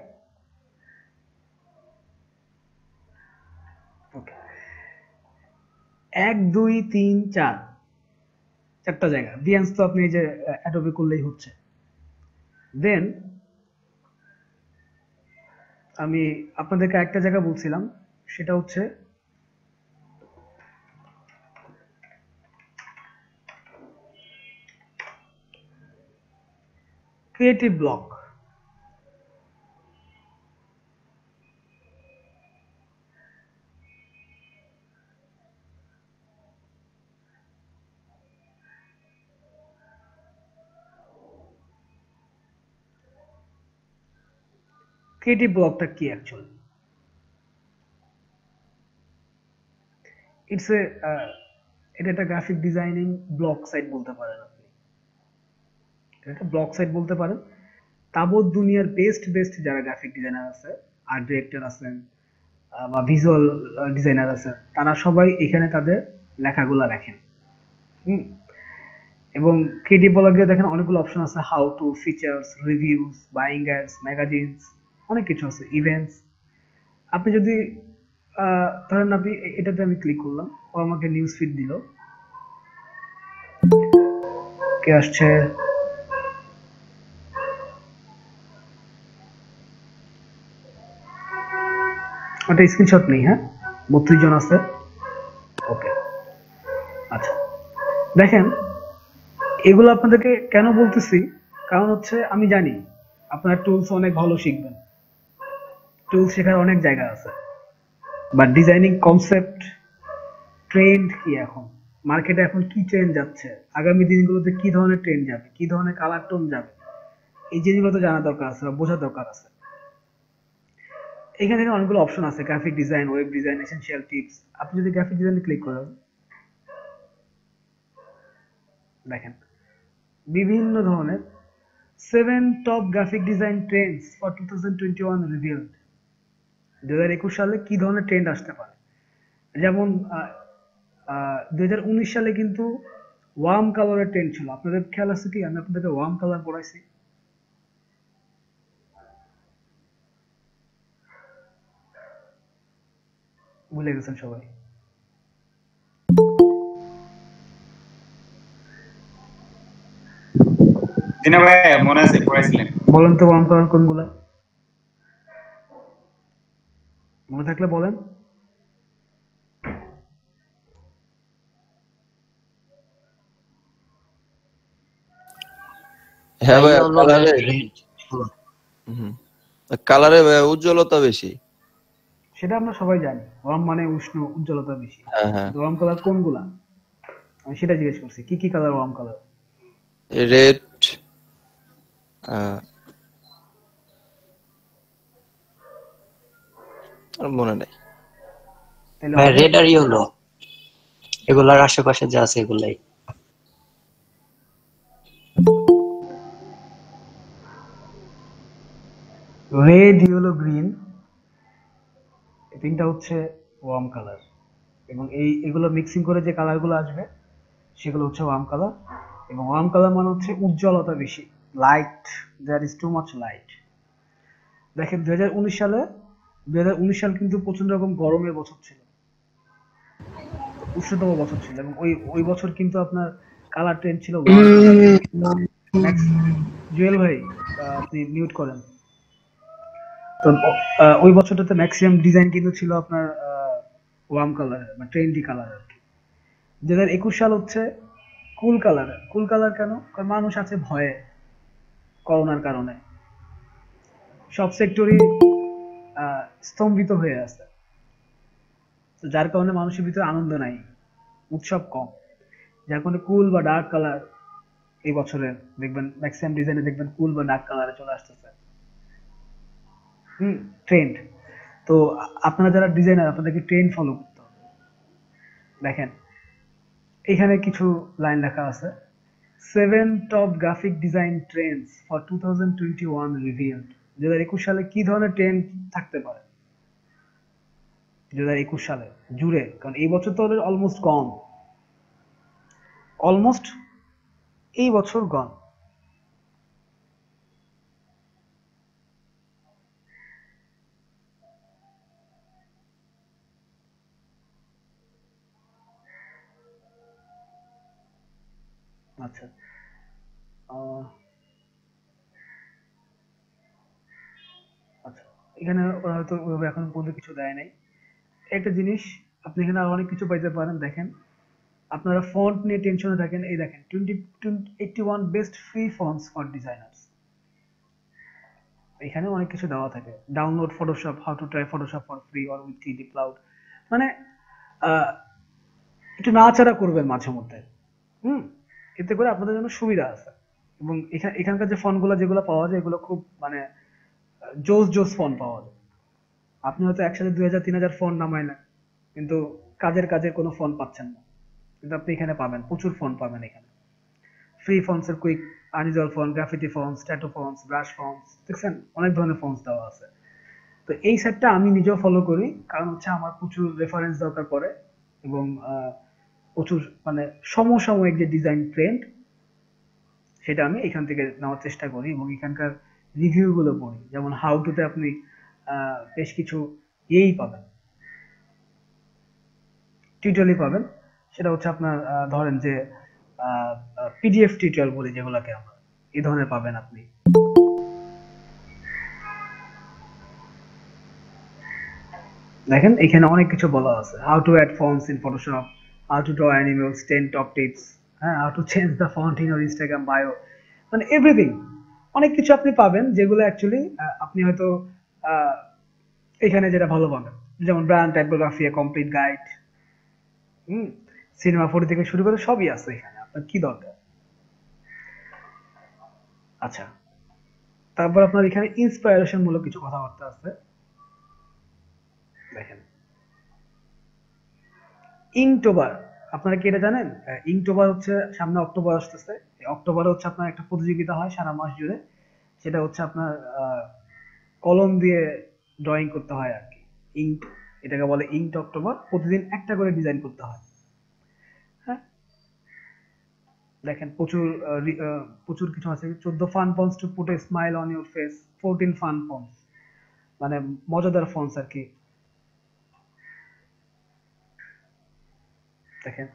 ওকে, 1 2 3 4 চারটা জায়গা। Behance তো আপনি এই যে অ্যাডোবে করলেই হচ্ছে। দেন আমি আপনাদেরকে একটা জায়গা বলছিলাম, সেটা হচ্ছে ক্রিয়েটিভ ব্লক। ক্রিয়েটিভ ব্লকটা কি অ্যাকচুয়ালি? ইটস এ এটা একটা গ্রাফিক ডিজাইনিং ব্লক সাইট বলতে পারেন আপনি, এটা একটা ব্লক সাইট বলতে পারেন। তাবৎ দুনিয়ার বেস্ট যারা গ্রাফিক ডিজাইনার আছে, আর্ট ডিরেক্টর আছেন, বা ভিজুয়াল ডিজাইনার আছেন, তারা সবাই এখানে তাদের লেখাগুলো লেখেন। এবং ক্রিয়েটিভ ব্লগে দেখেন অনেকগুলো অপশন আছে, how to, features, reviews, buying ads, magazines, অনেক কিছু আছে, ইভেন্টস। আপনি যদি ধরেন আপনি এটাতে আমি ক্লিক করলাম, ও আমাকে নিউজ ফিড দিল। কে আসছে? ওটা স্ক্রিনশট নেই, হ্যাঁ 32 জন আছে। ওকে, আচ্ছা দেখেন এগুলো আপনাদেরকে কেন বলতেছি, কারণ হচ্ছে আমি জানি আপনারা টুলস অনেক ভালো শিখবেন, টুলস শেখার অনেক জায়গা আছে, বাট ডিজাইনিং কনসেপ্ট ট্রেন্ড কি, এখন মার্কেটে এখন কি ট্রেন্ড যাচ্ছে, আগামী দিনগুলোতে কি ধরনের ট্রেন্ড যাবে, কি ধরনের কালার টোন যাবে, এই জিনিসগুলো তো জানা দরকার আছে বা বোঝা দরকার আছে। এখানে অনেকগুলো অপশন আছে, graphic design, web design, essential tips. আপনি যদি গ্রাফিক ডিজাইনে ক্লিক করেন, দেখেন বিভিন্ন ধরনের 7 top graphic design Trends for 2021 revealed. 2021 সালে কি ধরনের ট্রেন্ড আসতে পারে, যেমন 2019 সালে কিন্তু ওয়ার্ম কালারের ট্রেন্ড ছিল। আপনাদের খেয়াল আছে কি, আমি আপনাদেরকে ওয়ার্ম কালার পড়াইছি? ভুলে গেছেন সবাই? দিনা ভাই মনে আছে পড়াইছিলেন? বলেন তো ওয়ার্ম কালার কোনগুলো, মনে থাকলে বলেন। হ্যাঁ ভাই, কালারে কালারে উজ্জ্বলতা বেশি। সেটা আমরা সবাই জানি, ওয়ার্ম মানে উষ্ণ, উজ্জ্বলতা বেশি। হ্যাঁ হ্যাঁ, ওয়ার্ম কালার কোনগুলা, আমি সেটা জিজ্ঞেস করছি, কি কি কালার ওয়ার্ম কালার? রেড, আর মনে নেই। রেড আর ইয়েলো, এগুলার আশেপাশে যা আছে এগুলাই। রেড, ইয়েলো, গ্রিন, এই তিনটা হচ্ছে ওয়ার্ম কালার, এবং এগুলো মিক্সিং করে যে কালারগুলো আসবে সেগুলো হচ্ছে ওয়ার্ম কালার। এবং ওয়ার্ম কালার মানে হচ্ছে উজ্জ্বলতা বেশি, light, there is too much light. দেখেন 2019 সাল কিন্তু প্রচন্ড রকম গরমের বছর ছিল, উষ্ণতম বছর ছিল, এবং ওই বছর কিন্তু আপনার কালার ট্রেন্ড ছিল জুয়েল ভাই, আপনি মিউট করেন তো। ওই বছরটাতে ম্যাক্সিমাম ডিজাইন কিন্তু ছিল আপনার ওয়ার্ম কালার বা ট্রেন্ডি কালার আর কি। 2021 সাল হচ্ছে কুল কালার। কুল কালার কেন? কারণ মানুষ আছে ভয়ে, করোনার কারণে সব সেক্টরই স্তম্ভিত হয়ে আছে, তো যার কারণে মানুষের ভিতরে আনন্দ নাই, উৎসব কম, যার কারণে কুল বা ডার্ক কালার এই বছরে দেখবেন ম্যাক্সিমাম ডিজাইনে দেখবেন কুল বা ডার্ক কালারে চলে আসতেছে ট্রেন্ড। তো আপনারা যারা ডিজাইনার, আপনাদেরকে ট্রেন্ড ফলো করতে হবে। দেখেন এখানে কিছু লাইন লেখা আছে, 7 top graphic design Trends for 2021 revealed. 2021 সালে কি ধরনের ট্রেন্ড থাকতে পারে 2021 সালে জুড়ে, কারণ এই বছর তো অলমোস্ট গন, অলমোস্ট এই বছর গন। আচ্ছা, আচ্ছা এখানে ওরা হয়তো ওইভাবে এখন পর্যন্ত কিছু দেয় নাই। একটা জিনিস আপনি এখানে আরো অনেক কিছু পাইতে পারেন। দেখেন আপনারা ফন্ট নিয়ে টেনশনে থাকেন, এই দেখেন 81 best free fonts for designers, এখানে অনেক কিছু দেওয়া থাকে। Download Photoshop, how to try Photoshop for free or with 3D cloud. মানে একটু নাড়াচাড়া করবেন মাঝে মধ্যে, এতে করে আপনাদের জন্য সুবিধা আছে। এবং এখানকার যে ফন্টগুলো যেগুলো পাওয়া যায় এগুলো খুব মানে জোস ফন্ট পাওয়া যায়। আপনি হয়তো একসাথে 2000-3000 ফন্ট নামাইলেন, কিন্তু কাজের কোনো ফন্ট পাচ্ছেন না, কিন্তু আপনি এখানে পাবেন, প্রচুর ফন্ট পাবেন এখানে। ফ্রি ফন্টস এর quick, unusual font, graffiti fonts, tattoo fonts, brush fonts, দেখছেন অনেক ধরনের ফন্টস দেওয়া আছে। তো এই সেটটা আমি নিজেও ফলো করি, কারণ হচ্ছে আমার প্রচুর রেফারেন্স দরকার পড়ে, এবং প্রচুর মানে সমসাময়িক যে ডিজাইন ট্রেন্ড সেটা আমি এখান থেকে নেওয়ার চেষ্টা করি, এবং এখানকার রিভিউ গুলো পড়ি। যেমন হাউ টুতে আপনি বেশ কিছু পাবেন, টিউটোরিয়ালই পাবেন। সেটা হচ্ছে আপনার ধরেন যে পিডিএফ টিউটোরিয়াল বলি যেগুলোকে আমরা, এই ধরনের পাবেন আপনি। দেখেন এখানে অনেক কিছু বলা আছে, how to add fonts in Photoshop, how to draw animals, 10 top tips, হ্যাঁ, how to change the font in your Instagram bio, মানে এভরিথিং। অনেক কিছু আপনি পাবেন যেগুলো অ্যাকচুয়ালি আপনি হয়তো এখানে যেটা ভালো পাবেন, যেমন brand typography complete guide, cinema photo থেকে শুরু করে সবই আছে এখানে, আপনার কি দরকার। আচ্ছা, তারপর আপনার এখানে ইন্সপায়ারেশন মূলক কিছু কথাবার্তা আছে। দেখেন ইংটোবার, আপনারা কি এটা জানেন? ইংটোবার হচ্ছে সামনে অক্টোবর আসতেছে, অক্টোবরে হচ্ছে আপনার একটা প্রতিযোগিতা হয় সারা মাস জুড়ে, সেটা হচ্ছে আপনার কলম দিয়ে ড্রয়িং করতে হয় আর কি, ইঙ্ক, এটাকে বলে ইঙ্ক অক্টোবর। প্রতিদিন একটা করে ডিজাইন করতে হয়। হ্যাঁ, দেখেন প্রচুর কিছু আছে। 14 fun ponds to put a smile on your face, 14 fun ponds, মানে মজাদার ফন্স আর কি। দেখেন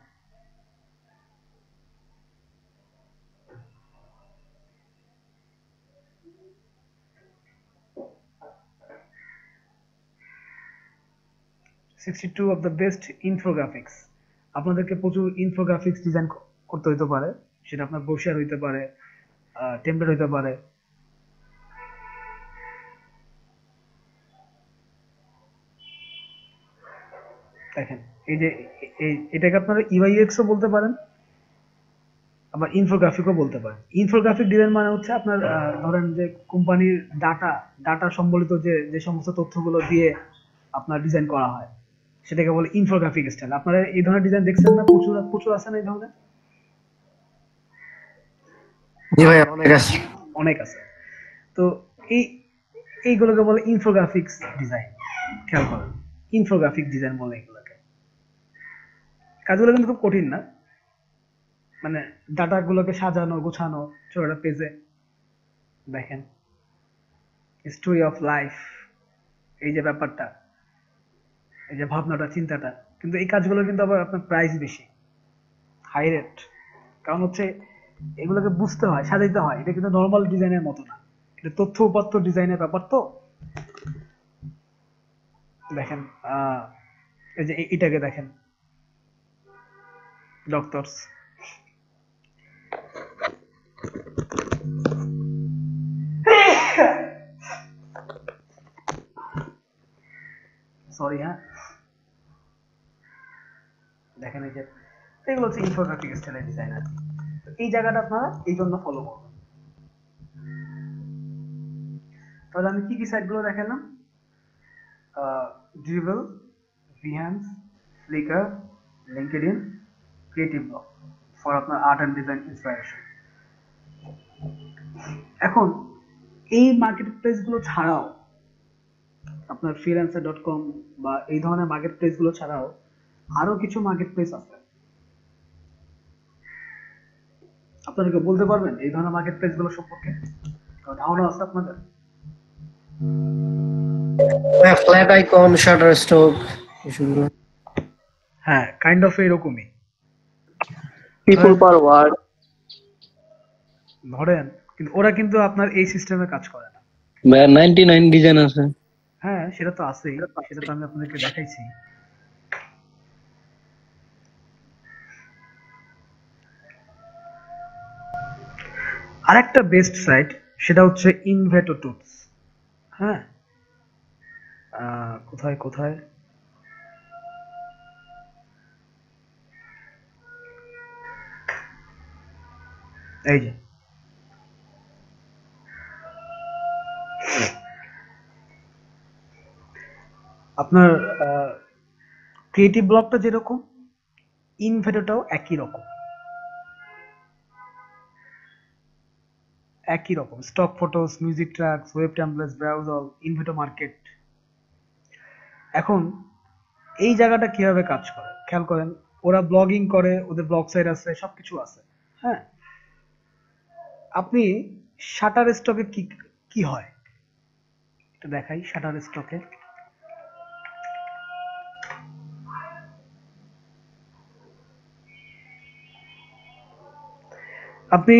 $62 of the best infographics, আপনাদেরকে প্রচুর ইনফোগ্রাফিক্স ডিজাইন করতে হইতে পারে, সেটা আপনার ব্রোশার হইতে পারে, টেমপ্লেট হইতে পারে। দেখেন এই যে এটাকে আপনারা ইউআইএক্সও বলতে পারেন, আবার ইনফোগ্রাফিকও বলতে পারেন। ইনফোগ্রাফিক ডিজাইন মানে হচ্ছে আপনার ধরেন যে কোম্পানির ডাটা সম্বলিত যে সমস্ত তথ্যগুলো দিয়ে আপনার ডিজাইন করা হয়, সেটাকে বলে ইনফোগ্রাফিক স্টাইল। আপনারা এই ধরনের ডিজাইন দেখছেন না? প্রচুর আছে না এই ধরনের? জি ভাই, অনেক আছে। অনেক আছে। তো এইগুলোকে বলে ইনফোগ্রাফিক্স ডিজাইন। খেয়াল করেন, ইনফোগ্রাফিক ডিজাইন বলে এগুলোকে। কাজগুলো কিন্তু খুব কঠিন না, মানে ডাটাগুলোকে সাজানো গোছানো ছোটটা পেজে। দেখেন স্টোরি অফ লাইফ, এই যে ব্যাপারটা, এই যে ভাবনাটা চিন্তাটা, কিন্তু এই কাজগুলো কিন্তু আবার আপনার প্রাইস বেশি, হাই রেট। কারণ হচ্ছে এগুলোকে বুঝতে হয়, সাজাইতে হয়। এটা কিন্তু নর্মাল ডিজাইনের মতো না, এটা তথ্য উপাত্ত ডিজাইনের ব্যাপার। তো দেখেন এই যে এটাকে দেখেন, ডক্টরস, সরি, হ্যাঁ, দেখেন এই যে এগুলো হচ্ছে ইনফোগ্রাফিক স্টাইলের ডিজাইন আর কি। এই জায়গাটা আপনারা এই জন্য ফলো করবেন। তাহলে আমি কি কি সাইটগুলো দেখালাম? Dribble, Behance, Flickr, LinkedIn, creative blog for আপনার আর্ট অ্যান্ড ডিজাইন ইন্সপায়ারেশন। এখন এই মার্কেট প্লেসগুলো ছাড়াও আপনার freelancer.com বা এই ধরনের মার্কেট প্লেসগুলো ছাড়াও আরো কিছু মার্কেট প্লেস আছে। আপনাদেরকে বলতে পারবেন এই ধরনের মার্কেট প্লেসগুলো সম্পর্কে? ধারণা আছে আপনাদের? ফ্ল্যাট আইকন, শাটার স্টক, এসবগুলো। হ্যাঁ, কাইন্ড অফ এরকমই। পিপল পার ওয়ার্ড ধরেন, কিন্তু ওরা কিন্তু আপনার এই সিস্টেমে কাজ করে না। 99 ডিজাইন আছে। হ্যাঁ, সেটা তো আছেই, সেটা তো আমি আপনাদেরকে দেখাইছি। আরেকটা বেস্ট সাইট, সেটা হচ্ছে ইনভেটো টুলস। হ্যাঁ, কোথায় কোথায় এই যে আপনার ক্রিয়েটিভ ব্লগটা যেরকম, ইনভেটোটাও একই রকম। Stock photos, music tracks, web templates, browse all, Envato market. এখন এই জায়গাটা কিভাবে কাজ করে খেয়াল করেন। ওরা ব্লগিং করে, ওদের ব্লগ সাইট আছে, সবকিছু আছে। হ্যাঁ, আপনি শাটার স্টকে কি হয় এটা দেখাই। শাটার স্টকে আপনি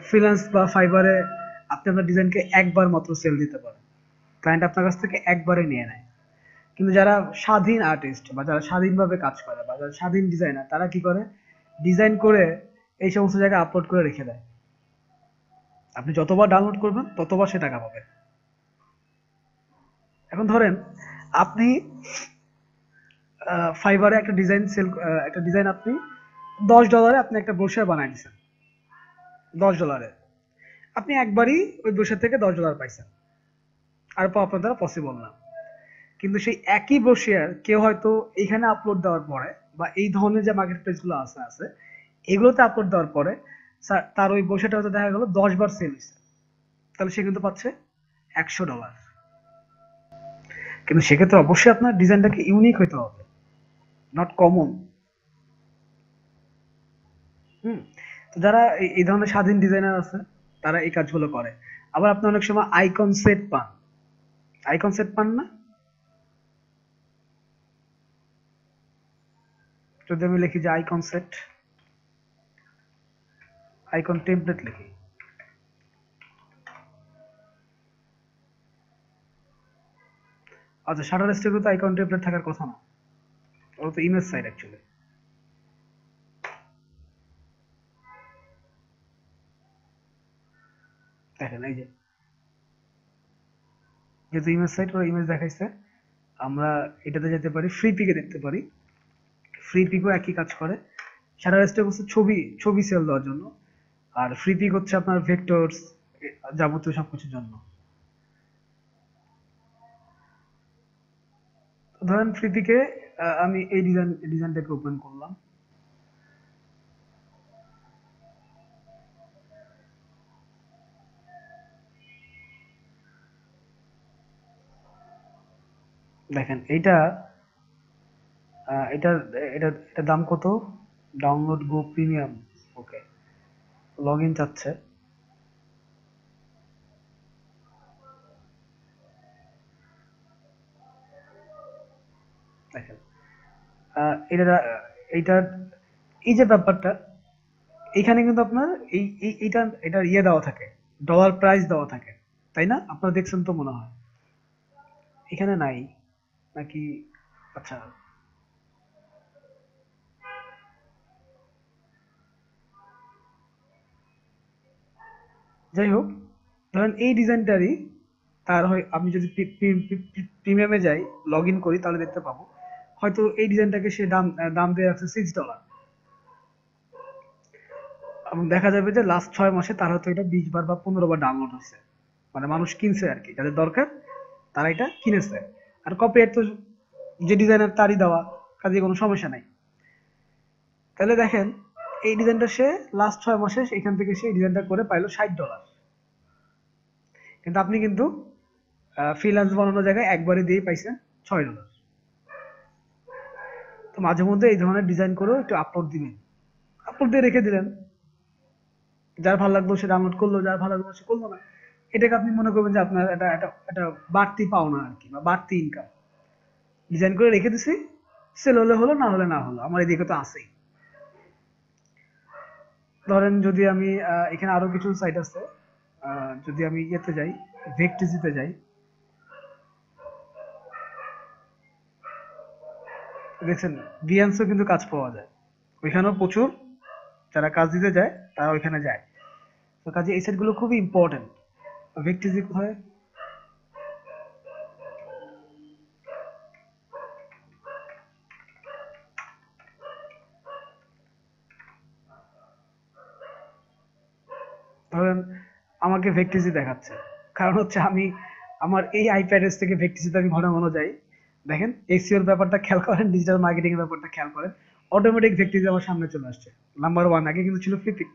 ফ্রিল্যান্স বা ফাইবারে আপনি আপনার ডিজাইনকে একবার মাত্র সেল দিতে পারেন, ক্লায়েন্ট আপনার কাছ থেকে একবারে নিয়ে নেয়। কিন্তু যারা স্বাধীন আর্টিস্ট বা যারা স্বাধীনভাবে কাজ করে বা যারা স্বাধীন ডিজাইনার, তারা কি করে, ডিজাইন করে এই সমস্ত জায়গায় আপলোড করে রেখে দেয়। আপনি যতবার ডাউনলোড করবেন ততবার সে টাকা পাবে। এখন ধরেন আপনি ফাইবারে একটা ডিজাইন আপনি $10 আপনি একটা ব্রোশার বানাই দিচ্ছেন, $10 আপনি একবারই ওই ব্রোশার থেকে $10 পাইছেন, আর পাওয়া আপনার দ্বারা পসিবল না। কিন্তু সেই একই ব্রোশার কেউ হয়তো এইখানে আপলোড দেওয়ার পরে বা এই ধরনের যে মার্কেট প্লেস গুলো আছে এগুলোতে আপলোড দেওয়ার পরে তার ওই ব্রোশারটা হয়তো দেখা গেল 10 বার সেল হয়েছে, তাহলে সে কিন্তু পাচ্ছে $100। কিন্তু সেক্ষেত্রে অবশ্যই আপনার ডিজাইনটাকে ইউনিক হইতে হবে, নট কমন। তো যারা এই ধরনের স্বাধীন ডিজাইনার আছে তারা এই কাজগুলো করে। আবার আপনি অনেক সময় আইকন সেট পান না? যদি আমি লিখি যে আইকন সেট, আইকন টেমপ্লেট লিখি, আচ্ছা শাটার স্টকে তো আইকন টেমপ্লেট থাকার কথা না, ওটা তো ইমেজ সাইট অ্যাকচুয়ালি। দেখেন এই যে যেহেতু ইমেজ সাইট ওরা ইমেজ দেখাইছে, আমরা এটাতে যেতে পারি, ফ্রি পিকে দেখতে পারি। ফ্রি পিকও একই কাজ করে। শাটার স্টক হচ্ছে ছবি সেল দেওয়ার জন্য, আর ফ্রি পিক হচ্ছে আপনার ভেক্টরস যাবতীয় সবকিছুর জন্য। ধরেন ফ্রি পিকে আমি এই ডিজাইনটাকে ওপেন করলাম, দেখেন এটা দাম কত, download go premium, okay, log in চাচ্ছে। দেখেন এই যে ব্যাপারটা, এইখানে কিন্তু আপনার এটার ইয়ে দেওয়া থাকে, ডলার প্রাইস দেওয়া থাকে, তাই না? আপনারা দেখছেন তো মনে হয়, এখানে নাই নাকি? আচ্ছা যাই হোক, ধরেন এই ডিজাইনটারই তার হয়, আমি যদি প্রিমিয়ামে যাই, লগ ইন করি, তাহলে দেখতে পাবো হয়তো এই ডিজাইনটাকে সে দাম দিয়ে রাখছে $6, এবং দেখা যাবে যে লাস্ট 6 মাসে তার হয়তো এটা 20 বার বা 15 বার ডাউনলোড হয়েছে, মানে মানুষ কিনছে আর কি, যাদের দরকার তারা এটা কিনেছে। আর কপিরাইট তো যে ডিজাইনার তারই দেওয়া, কাজে কোনো সমস্যা নাই। তাহলে দেখেন এই ডিজাইনটা সে লাস্ট 6 মাসে এখান থেকে সে এই ডিজাইনটা করে পাইলো $60, কিন্তু আপনি কিন্তু ফ্রিল্যান্স বানানোর জায়গায় একবারে দিয়ে পাইছেন $6। তো মাঝে মধ্যে এই ধরনের ডিজাইন করেও একটু আপলোড দিবেন, আপলোড দিয়ে রেখে দিলেন, যার ভালো লাগলো সে ডাউনলোড করলো, যার ভালো লাগলো সে করলো না। এটাকে আপনি মনে করবেন যে আপনার এটা বাড়তি পাওনা আর কি, বা বাড়তি ইনকাম। ডিজাইন করে রেখে দিছি, সেল হলে হলো, না হলে না হলো, আমার এদিকে তো আছেই। ধরেন যদি আমি এখানে আরো কিছু সাইট আছে, যদি আমি ইয়েতে যাই, ভেকটিজিতে যাই, দেখছেন বিয়ান্সও কিন্তু কাজ পাওয়া যায়, ওইখানেও প্রচুর যারা কাজ দিতে যায় তারা ওইখানে যায়। তো কাজে এই সাইটগুলো খুবই ইম্পর্টেন্ট। ভেকটিজি কোথায়? ধরেন আমাকে ভেকটিজি দেখাচ্ছে, কারণ হচ্ছে আমি আমার এই আইপ্যাডের থেকে ভেকটিজিতে আমি ঘন ঘন যাই। দেখেন এসইওর ব্যাপারটা খেয়াল করেন, ডিজিটাল মার্কেটিং এর ব্যাপারটা খেয়াল করেন, অটোমেটিক ভেকটিজি আমার সামনে চলে আসছে নাম্বার 1। আগে কিন্তু ছিল ফ্লিপিক।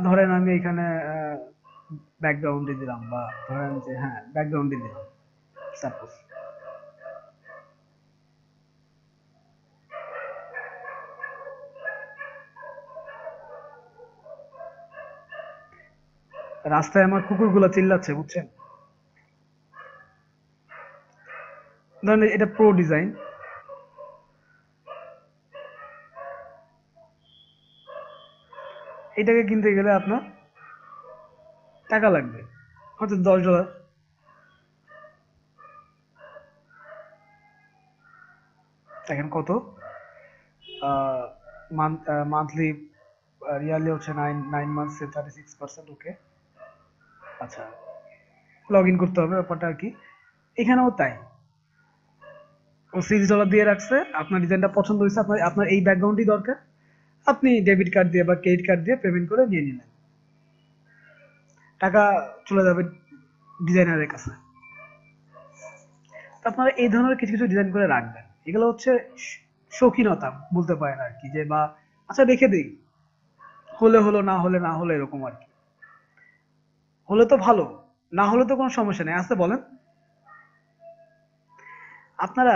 ধরেন আমি এখানে ব্যাকগ্রাউন্ডে দিলাম, বা ধরেন যে হ্যাঁ ব্যাকগ্রাউন্ডে দিলাম সাপোজ, রাস্তায় আমার কুকুরগুলো চিল্লাচ্ছে, বুঝছেন? ধরেন এটা প্রো ডিজাইন, এটাকে কিনতে গেলে আপনার টাকা লাগবে, হয়তো $10। দেখেন কত মান্থলি, ইয়ারলি হচ্ছে 9 মান্থসে 36%। ওকে, আচ্ছা লগ ইন করতে হবে, ব্যাপারটা আর কি। এখানেও তাই, ও $6 দিয়ে রাখছে, আপনার ডিজাইনটা পছন্দ হয়েছে, আপনার এই ব্যাকগ্রাউন্ডই দরকার, আপনি ডেবিট কার্ড দিয়ে বা ক্রেডিট কার্ড দিয়ে পেমেন্ট করে নিয়ে নিলেন, টাকা চলে যাবে ডিজাইনারের কাছে। আপনারা এই ধরনের কিছু কিছু ডিজাইন করে রাখবেন, এগুলো হচ্ছে শৌখিনতা বলতে পারেন আর কি, যে বা আচ্ছা রেখে দেই, হলে হলো, না হলে না হলো, এরকম আর কি। হলে তো ভালো, না হলে তো কোনো সমস্যা নেই, আসতে বলেন। আপনারা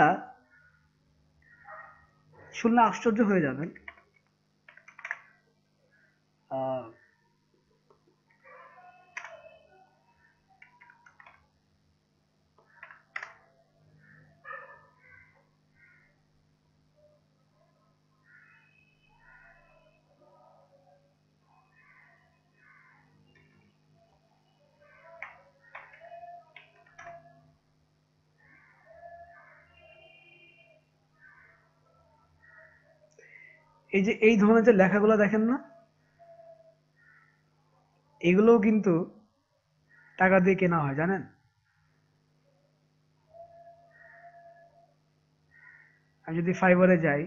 শুনলে আশ্চর্য হয়ে যাবেন, এই যে এই ধরনের যে লেখাগুলো দেখেন না, এগুলোও কিন্তু টাকা দিয়ে কেনা হয়, জানেন? আমি যদি ফাইবারে যাই,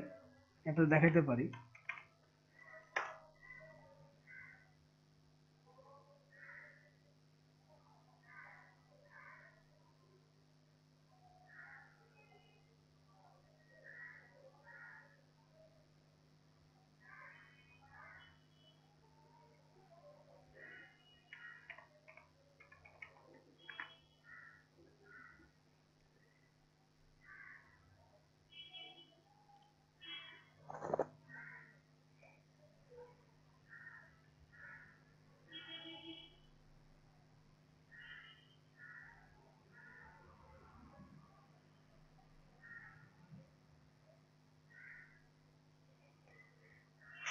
এটা দেখাইতে পারি।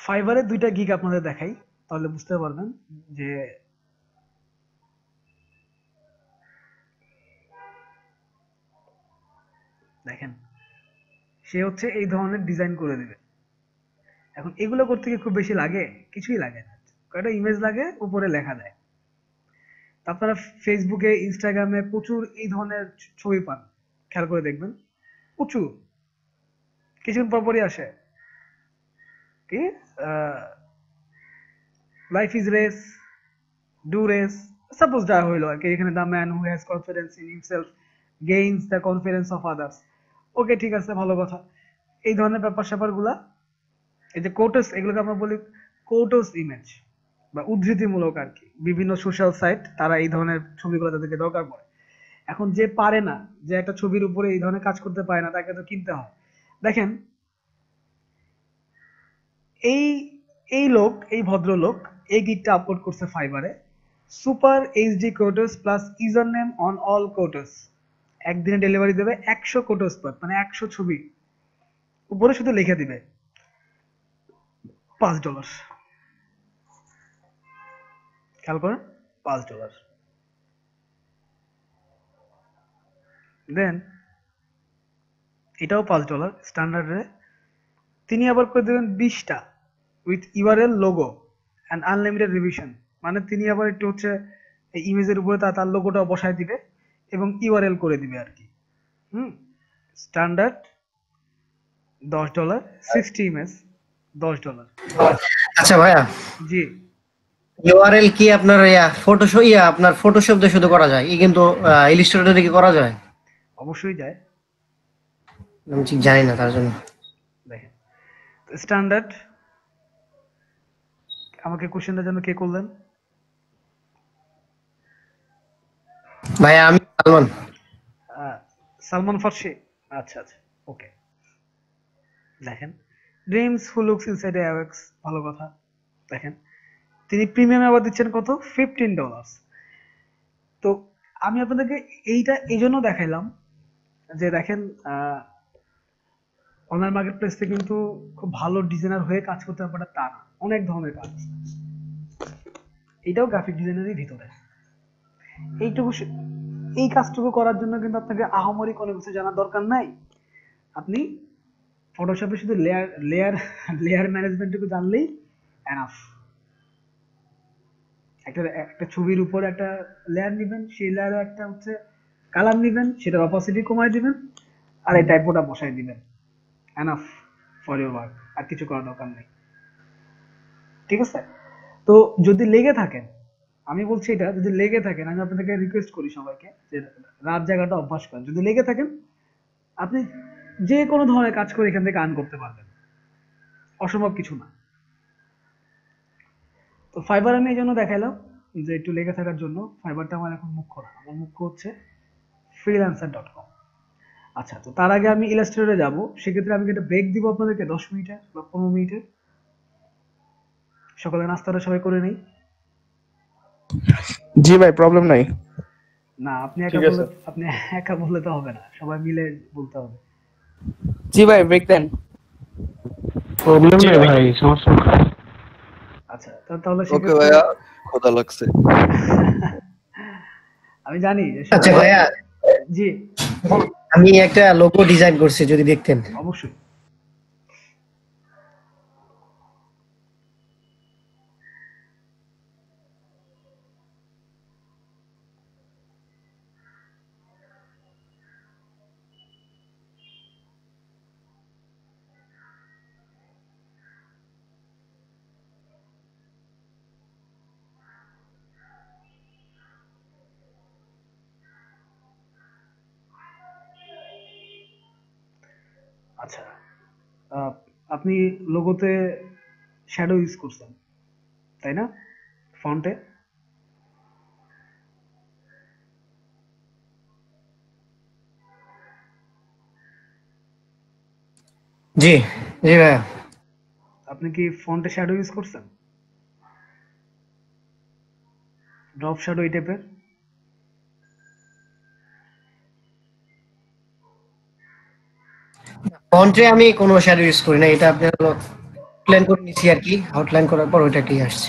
ফাইবারের দুইটা গিগ আপনাদের দেখাই, তাহলে বুঝতে পারবেন যে দেখেন, সে হচ্ছে এই ধরনের ডিজাইন করে দিবে। এখন এগুলো করতে কি খুব বেশি লাগে? কিছুই লাগে না, কয়েকটা ইমেজ লাগে, উপরে লেখা দেয়। আপনারা ফেসবুকে, ইনস্টাগ্রামে প্রচুর এই ধরনের ছবি পান, খেয়াল করে দেখবেন, প্রচুর, কিছুদিন পরপরই আসে কি, life is race, do race, suppose যা হইলো আর কি। এখানে the man who has confidence in himself gains the confidence of others. Okay, ঠিক আছে, ভালো কথা। এই ধরনের ব্যাপার স্যাপার গুলা, এই যে কোটস, এগুলোকে আমরা বলি কোটস ইমেজ বা উদ্ধৃতিমূলক আর কি। বিভিন্ন সোশ্যাল সাইট তারা এই ধরনের ছবিগুলো তাদেরকে দরকার পড়ে। এখন যে পারে না, যে একটা ছবির উপরে এই ধরনের কাজ করতে পারে না, তাকে তো কিনতে হয়। দেখেন, এই লোক, এই ভদ্রলোক এই গিগটা আপলোড করছে ফাইবারে, super HD quotes plus user name on all quotes. একদিনে ডেলিভারি দেবে 100 কোটস পার, মানে 100 ছবি, উপরে শুধু লিখে দিবে $5। খেয়াল করেন, $5। দেন এটাও $5 স্ট্যান্ডার্ডে। তিনি আবার করে দেবেন 20টা with URL, logo and unlimited revision. মানে তিনি আবার একটু হচ্ছে এই ইমেজের উপরে তার লোগোটাও বসায় দিবে এবং ইউআরএল করে দিবে আর কি। Standard $10, 60 image $10। আচ্ছা ভাইয়া, জি, ইউআরএল কি আপনার ফটোশপ আপনার ফটোশপ দিয়ে শুধু করা যায়? কিন্তু ইলাস্ট্রেটরে কি করা যায়? অবশ্যই যায়। আমি ঠিক জানি না, তার জন্য। দেখেন স্ট্যান্ডার্ড, আমাকে কোশ্চেনটা যেন কে করলেন? ভাইয়া আমি সালমান। সালমান ফার্সি, আচ্ছা আচ্ছা, ওকে। দেখেন, ড্রিমস হু লুকস ইনসাইড অ্যাওয়েক্স, ভালো কথা। দেখেন তিনি প্রিমিয়াম আবার দিচ্ছেন কত, $15। তো আমি আপনাদেরকে এইটা এই জন্য দেখাইলাম যে দেখেন, অনলাইন মার্কেট প্লেসে কিন্তু খুব ভালো ডিজাইনার হয়ে কাজ করতে পারে তা না, অনেক ধরনের কাজ। এটাও গ্রাফিক ডিজাইনেরই ভিতরে। এইটুকু এই কাজটুকু করার জন্য কিন্তু আপনাকে আহামরি কোনো কিছু জানার দরকার নাই। আপনি ফটোশপে শুধু লেয়ার ম্যানেজমেন্টটুকু জানলেই এনাফ। একটা ছবির উপর একটা লেয়ার নেবেন, সেই লেয়ারে একটা হচ্ছে কালার নেবেন, সেটার অপাসিটি কমায় দিবেন, আর এই টাইপোটা বসাই দিবেন, এনাফ ফর ইউর ওয়ার্ক। আর কিছু করার দরকার নেই, ঠিক আছে? তো যদি লেগে থাকেন, আমি বলছি এটা, যদি লেগে থাকেন, আমি আপনাদেরকে রিকোয়েস্ট করি সবাইকে যে রাত জায়গাটা অভ্যাস করেন। যদি লেগে থাকেন, আপনি যে কোনো ধরনের কাজ করে এখান থেকে আর্ন করতে পারবেন, অসম্ভব কিছু না। তো ফাইবার আমি এই জন্য দেখাইলাম যে একটু লেগে থাকার জন্য। ফাইবারটা আমার এখন মুখ্য না, আমার মুখ্য হচ্ছে freelancer.com। আচ্ছা, তো তার আগে আমি ইলাস্ট্রেটরে যাব। সেক্ষেত্রে আমি একটা ব্রেক দিব আপনাদেরকে 10 মিনিটের বা 15 মিনিটের। সকালে নাস্তাটা সবাই করে নেই। জি ভাই, প্রবলেম নাই। না, আপনি একা বললে তো হবে না, সবাই মিলে বলতে হবে। জি ভাই, ব্রেক দেন। প্রবলেম নাই ভাই, সমস্যা নাই। আচ্ছা, তাহলে ওকে ভাইয়া, খোদা লাগছে। আমি জানি। আচ্ছা ভাইয়া, জি, আমি একটা লোগো ডিজাইন করছি, যদি দেখতেন। অবশ্যই। আচ্ছা, আপনি লোগোতে শ্যাডো ইউজ করছেন, তাই না? ফন্টে জি জি ভাইয়া। আপনি কি ফন্টে শ্যাডো ইউজ করছেন? ড্রপ শ্যাডো এই টাইপের? ফন্টে আমি কোনো শ্যাডো ইউজ করি না, এটা আপনি প্ল্যান করে নিছি আর কি, আউটলাইন করার পর ওইটাই আসছে।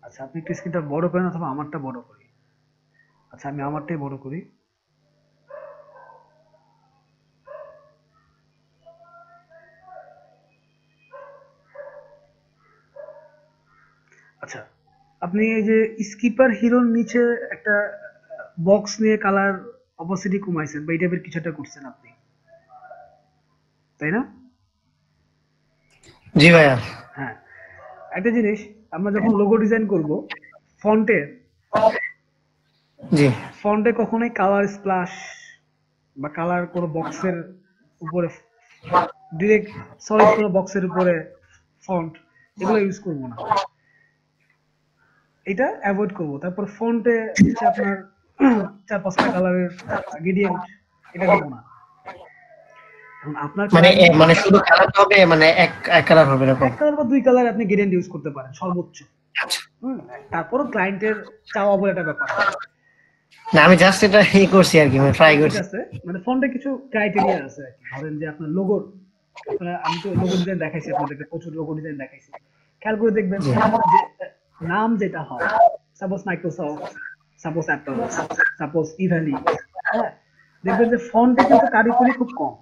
আচ্ছা, আপনি একটু স্ক্রিনটা বড় করেন অথবা আমারটা বড় করি। আচ্ছা, আমি আমারটাই বড় করি। আচ্ছা, আপনি এই যে স্কিপার হিরোর নিচে একটা বক্স নিয়ে কালার অপোসিটি কমাইছেন বা এই টাইপের কিছু একটা করছেন আপনি, তাই না? জি ভাইয়া। হ্যাঁ, একটা জিনিস, আমরা যখন লোগো ডিজাইন করব ফন্টে, জি, ফন্টে কখনোই কালার স্প্ল্যাশ বা কালার কোনো বক্সের উপরে, ডিরেক্ট সলিড কোনো বক্সের উপরে ফন্ট, এগুলো ইউজ করব না, এটা অ্যাভয়েড করব। তারপর ফন্টে হচ্ছে আপনার 4-5টা কালারের গ্রেডিয়েন্ট, এটা দেব না। এখন আপনার মানে শুধু কালার হবে, মানে এক কালার হবে এরকম? এক কালার বা 2 কালার আপনি গ্রেডিয়েন্ট ইউজ করতে পারেন সর্বোচ্চ। তারপরও ক্লায়েন্টের চাওয়া বলে একটা ব্যাপার। না, আমি জাস্ট এটা করছি আর কি, মানে ট্রাই করছি। ঠিক আছে, মানে ফন্টে কিছু ক্রাইটেরিয়া আছে আর কি। ধরেন যে আপনার লোগোর, আমি তো লোগো ডিজাইন দেখাইছি আপনাদেরকে, প্রচুর লোগো ডিজাইন দেখাইছি। খেয়াল করে দেখবেন যে নাম যেটা হয়, suppose Microsoft, suppose Apple, suppose Evaly, হ্যাঁ, দেখবেন যে ফন্টে কিন্তু কারিকুরি খুব কম।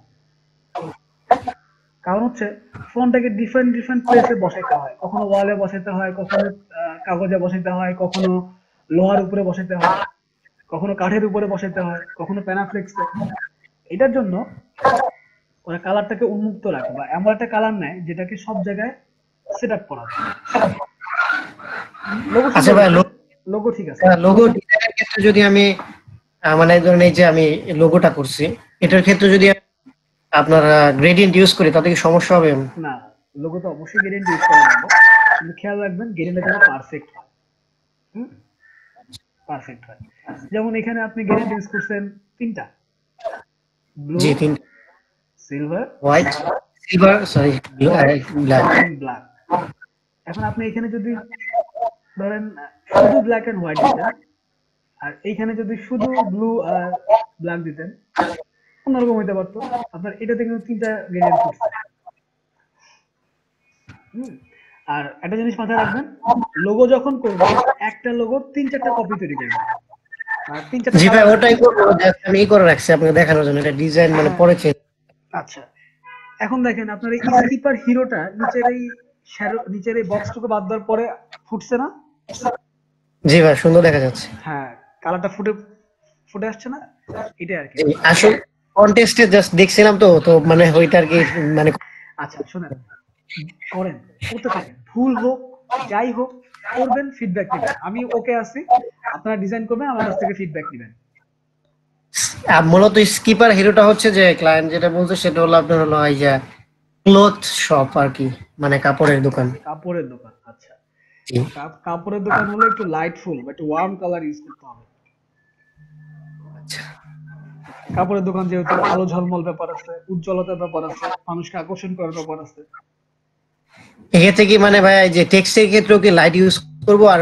কারণ হচ্ছে ফন্টটাকে ডিফারেন্ট প্লেসে বসাইতে হয়। কখনো ওয়ালে বসাইতে হয়, কখনো কাগজে বসাইতে হয়, কখনো লোহার উপরে বসাইতে হয়, কখনো কাঠের উপরে বসাইতে হয়, কখনো প্যানাফ্লেক্সে। এটার জন্য ওরা কালারটাকে উন্মুক্ত রাখে বা এমন একটা কালার নেয় যেটাকে সব জায়গায় সেট আপ করা যায়। আচ্ছা ভাই, লোগো ঠিক আছে। লোগো ডিজাইনের ক্ষেত্রে যদি আমি মানে ধরেন এই যে আমি লোগোটা করছি, এটার ক্ষেত্রে যদি আপনার গ্রেডিয়েন্ট ইউজ করি তাতে কি সমস্যা হবে? না, লোগো তো অবশ্যই গ্রেডিয়েন্ট ইউজ করা যাবে, কিন্তু খেয়াল রাখবেন গ্রেডিয়েন্টটা যেন পারফেক্ট হয়। পারফেক্ট হয়। যেমন এখানে আপনি গ্রেডিয়েন্ট ইউজ করছেন 3টা, ব্লু, জি 3টা, silver, white, silver, sorry black. Black. এখন আপনি এখানে যদি ধরেন শুধু ব্ল্যাক এন্ড হোয়াইট দিতেন, আর এইখানে যদি শুধু ব্লু আর ব্ল্যাক দিতেন, অন্যরকম হইতে পারতো। আপনার এটাতে কিন্তু 3টা গ্রেডিয়েন্ট করছে। আর একটা জিনিস মাথায় রাখবেন, লোগো যখন করবেন একটা লোগোর 3-4টা কপি তৈরি করবেন, আর 3-4টা জি ভাই কালার। ওটাই করবো, আমি করে রাখছি আপনাকে দেখানোর জন্য, এটা ডিজাইন মানে হ্যাঁ, পরে চেঞ্জ। আচ্ছা। এখন দেখেন আপনার এই স্কিপার হিরোটা নিচের এই শ্যাডো, নিচের এই বক্সটুকু বাদ দেওয়ার পরে ফুটছে না? জি ভাই সুন্দর দেখা যাচ্ছে। হ্যাঁ, কালারটা ফুটে ফুটে আসছে না? এটাই আর কি। জি, আসলে কন্টেস্টে জাস্ট দেখছিলাম তো তো মানে ওইটা আর কি মানে। আচ্ছা শোনেন, করেন, করতে থাকেন, ভুল হোক যাই হোক করবেন, ফিডব্যাক দিবেন, আমি ওকে আছি, আপনারা ডিজাইন করবেন, আমার কাছ থেকে ফিডব্যাক দিবেন। মূলত স্কিপার হিরোটা হচ্ছে যে ক্লায়েন্ট যেটা বলছে সেটা হলো আপনার হলো এই যে ক্লথ শপ আর কি, মানে কাপড়ের দোকান। কাপড়ের দোকান, আচ্ছা। জি কাপড়ের দোকান হলে একটু লাইটফুল বা একটু ওয়ার্ম কালার ইউজ করতে হবে। আচ্ছা কাপড়ের দোকান যেহেতু আলো ঝলমল ব্যাপার আছে, উজ্জ্বলতার ব্যাপার আছে, মানুষকে আকর্ষণ করার ব্যাপার আছে। এক্ষেত্রে কি মানে ভাই যে টেক্সটের ক্ষেত্রেও কি লাইট ইউজ করবো আর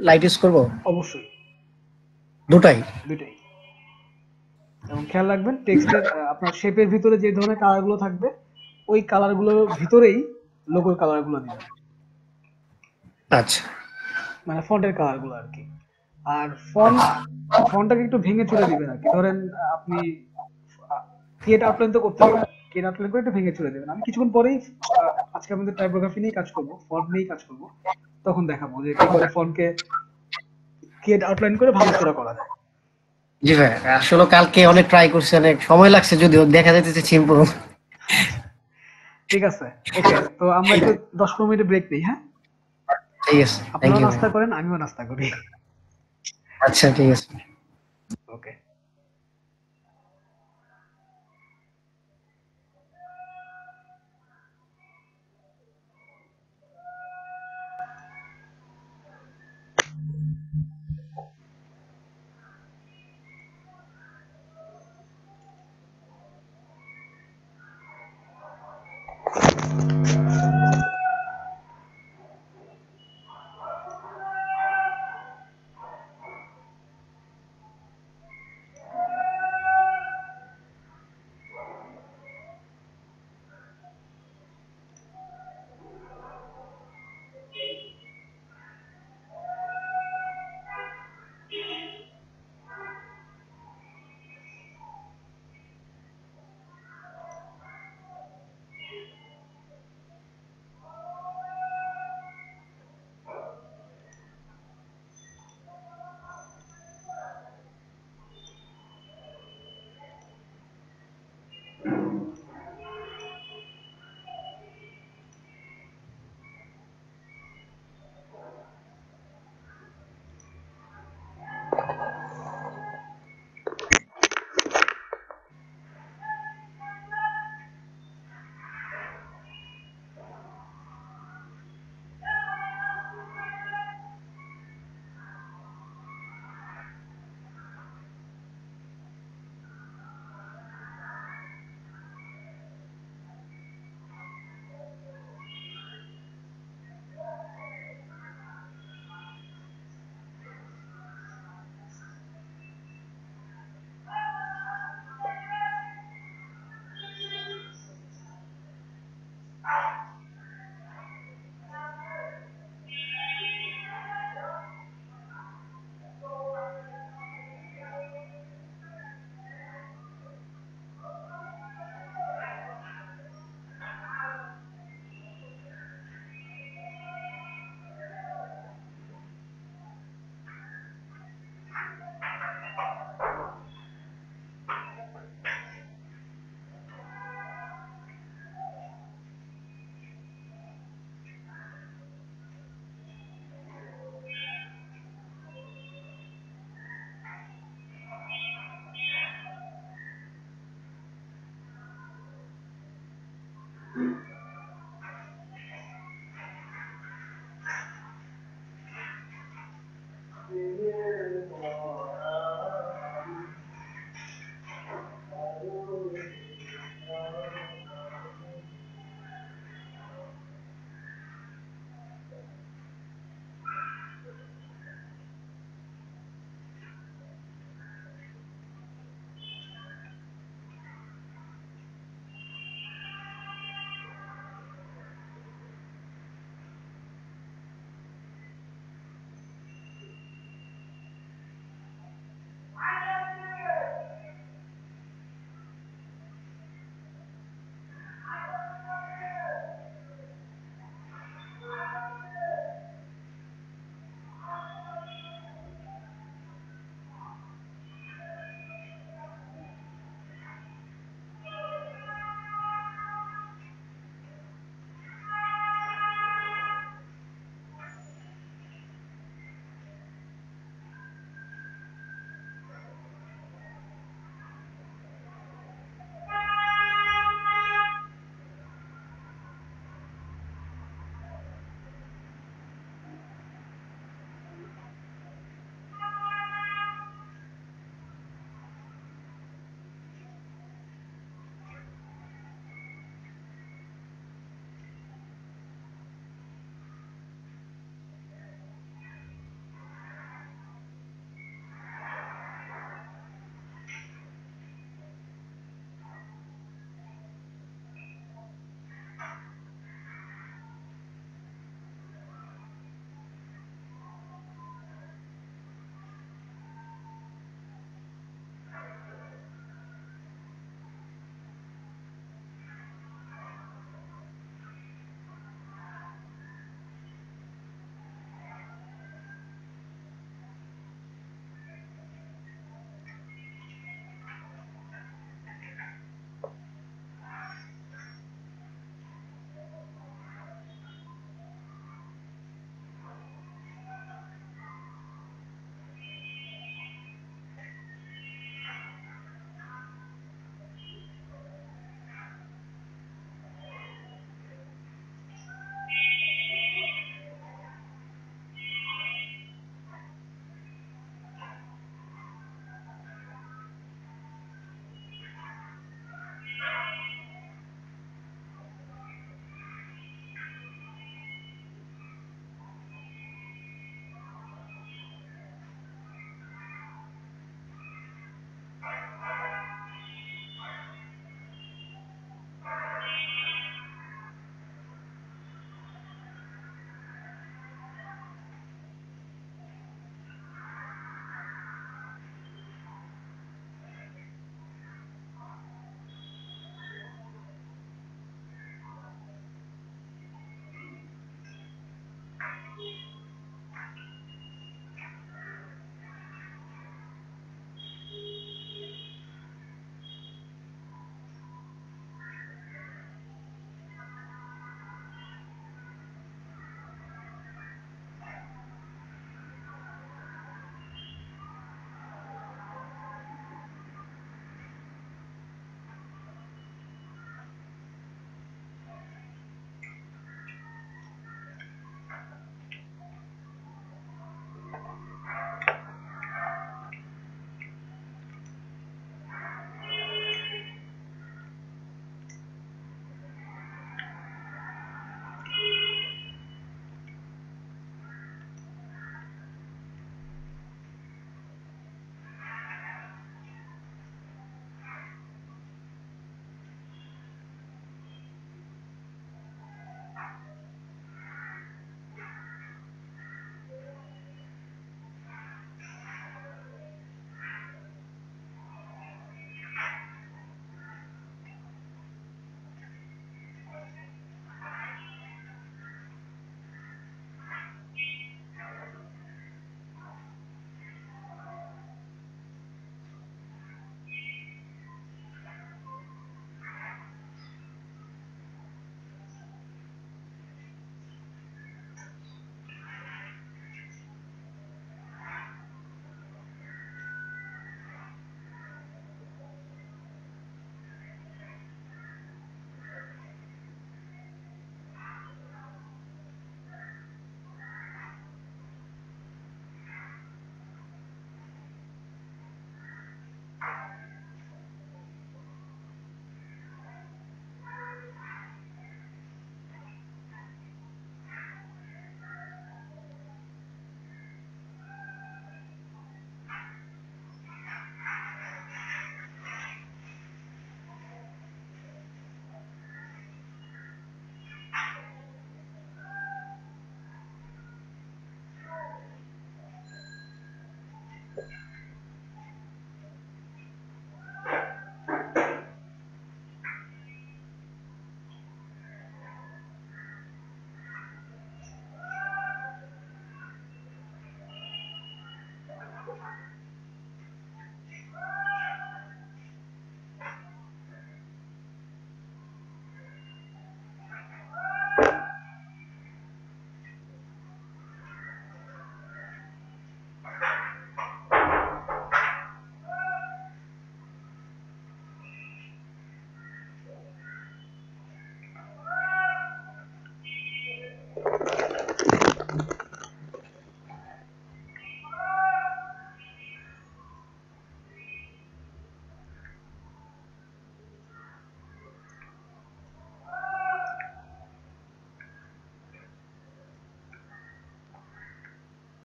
লাইট ইউজ করবো? অবশ্যই দুটাই। দুইটাই। এবং খেয়াল রাখবেন টেক্সটের আপনার শেপের ভিতরে যে ধরনের কালারগুলো থাকবে ওই কালারগুলোর ভিতরেই লোগোর কালারগুলো দিবেন, আচ্ছা মানে ফন্টের কালারগুলো আর কি। আর ফন্টটাকে একটু ভেঙে চুরে দিবেন আর কি। ধরেন আপনি ক্রিয়েট আউটলাইন তো করতে হবে, ক্রিয়েট আউটলাইন করে একটু ভেঙে চুরে দেবেন। আমি কিছুক্ষণ পরেই আজকে আমাদের টাইপোগ্রাফি নিয়ে কাজ করব, ফন্ট নিয়েই কাজ করব, তখন দেখাবো যে কি করে ফন্টকে ক্রিয়েট আউটলাইন করে ভাঙচুরা করা যায়। জি ভাই আসলে কালকে অনেক ট্রাই করছি, অনেক সময় লাগছে যদিও দেখা যাইতেছে সিম্পল। ঠিক আছে, ওকে, তো আমরা একটু 10-15 মিনিট ব্রেক নিই, হ্যাঁ? ঠিক আছে, থ্যাংক আপনারাও ইউ। নাস্তা করেন, আমিও নাস্তা করি। আচ্ছা ঠিক আছে। ওকে।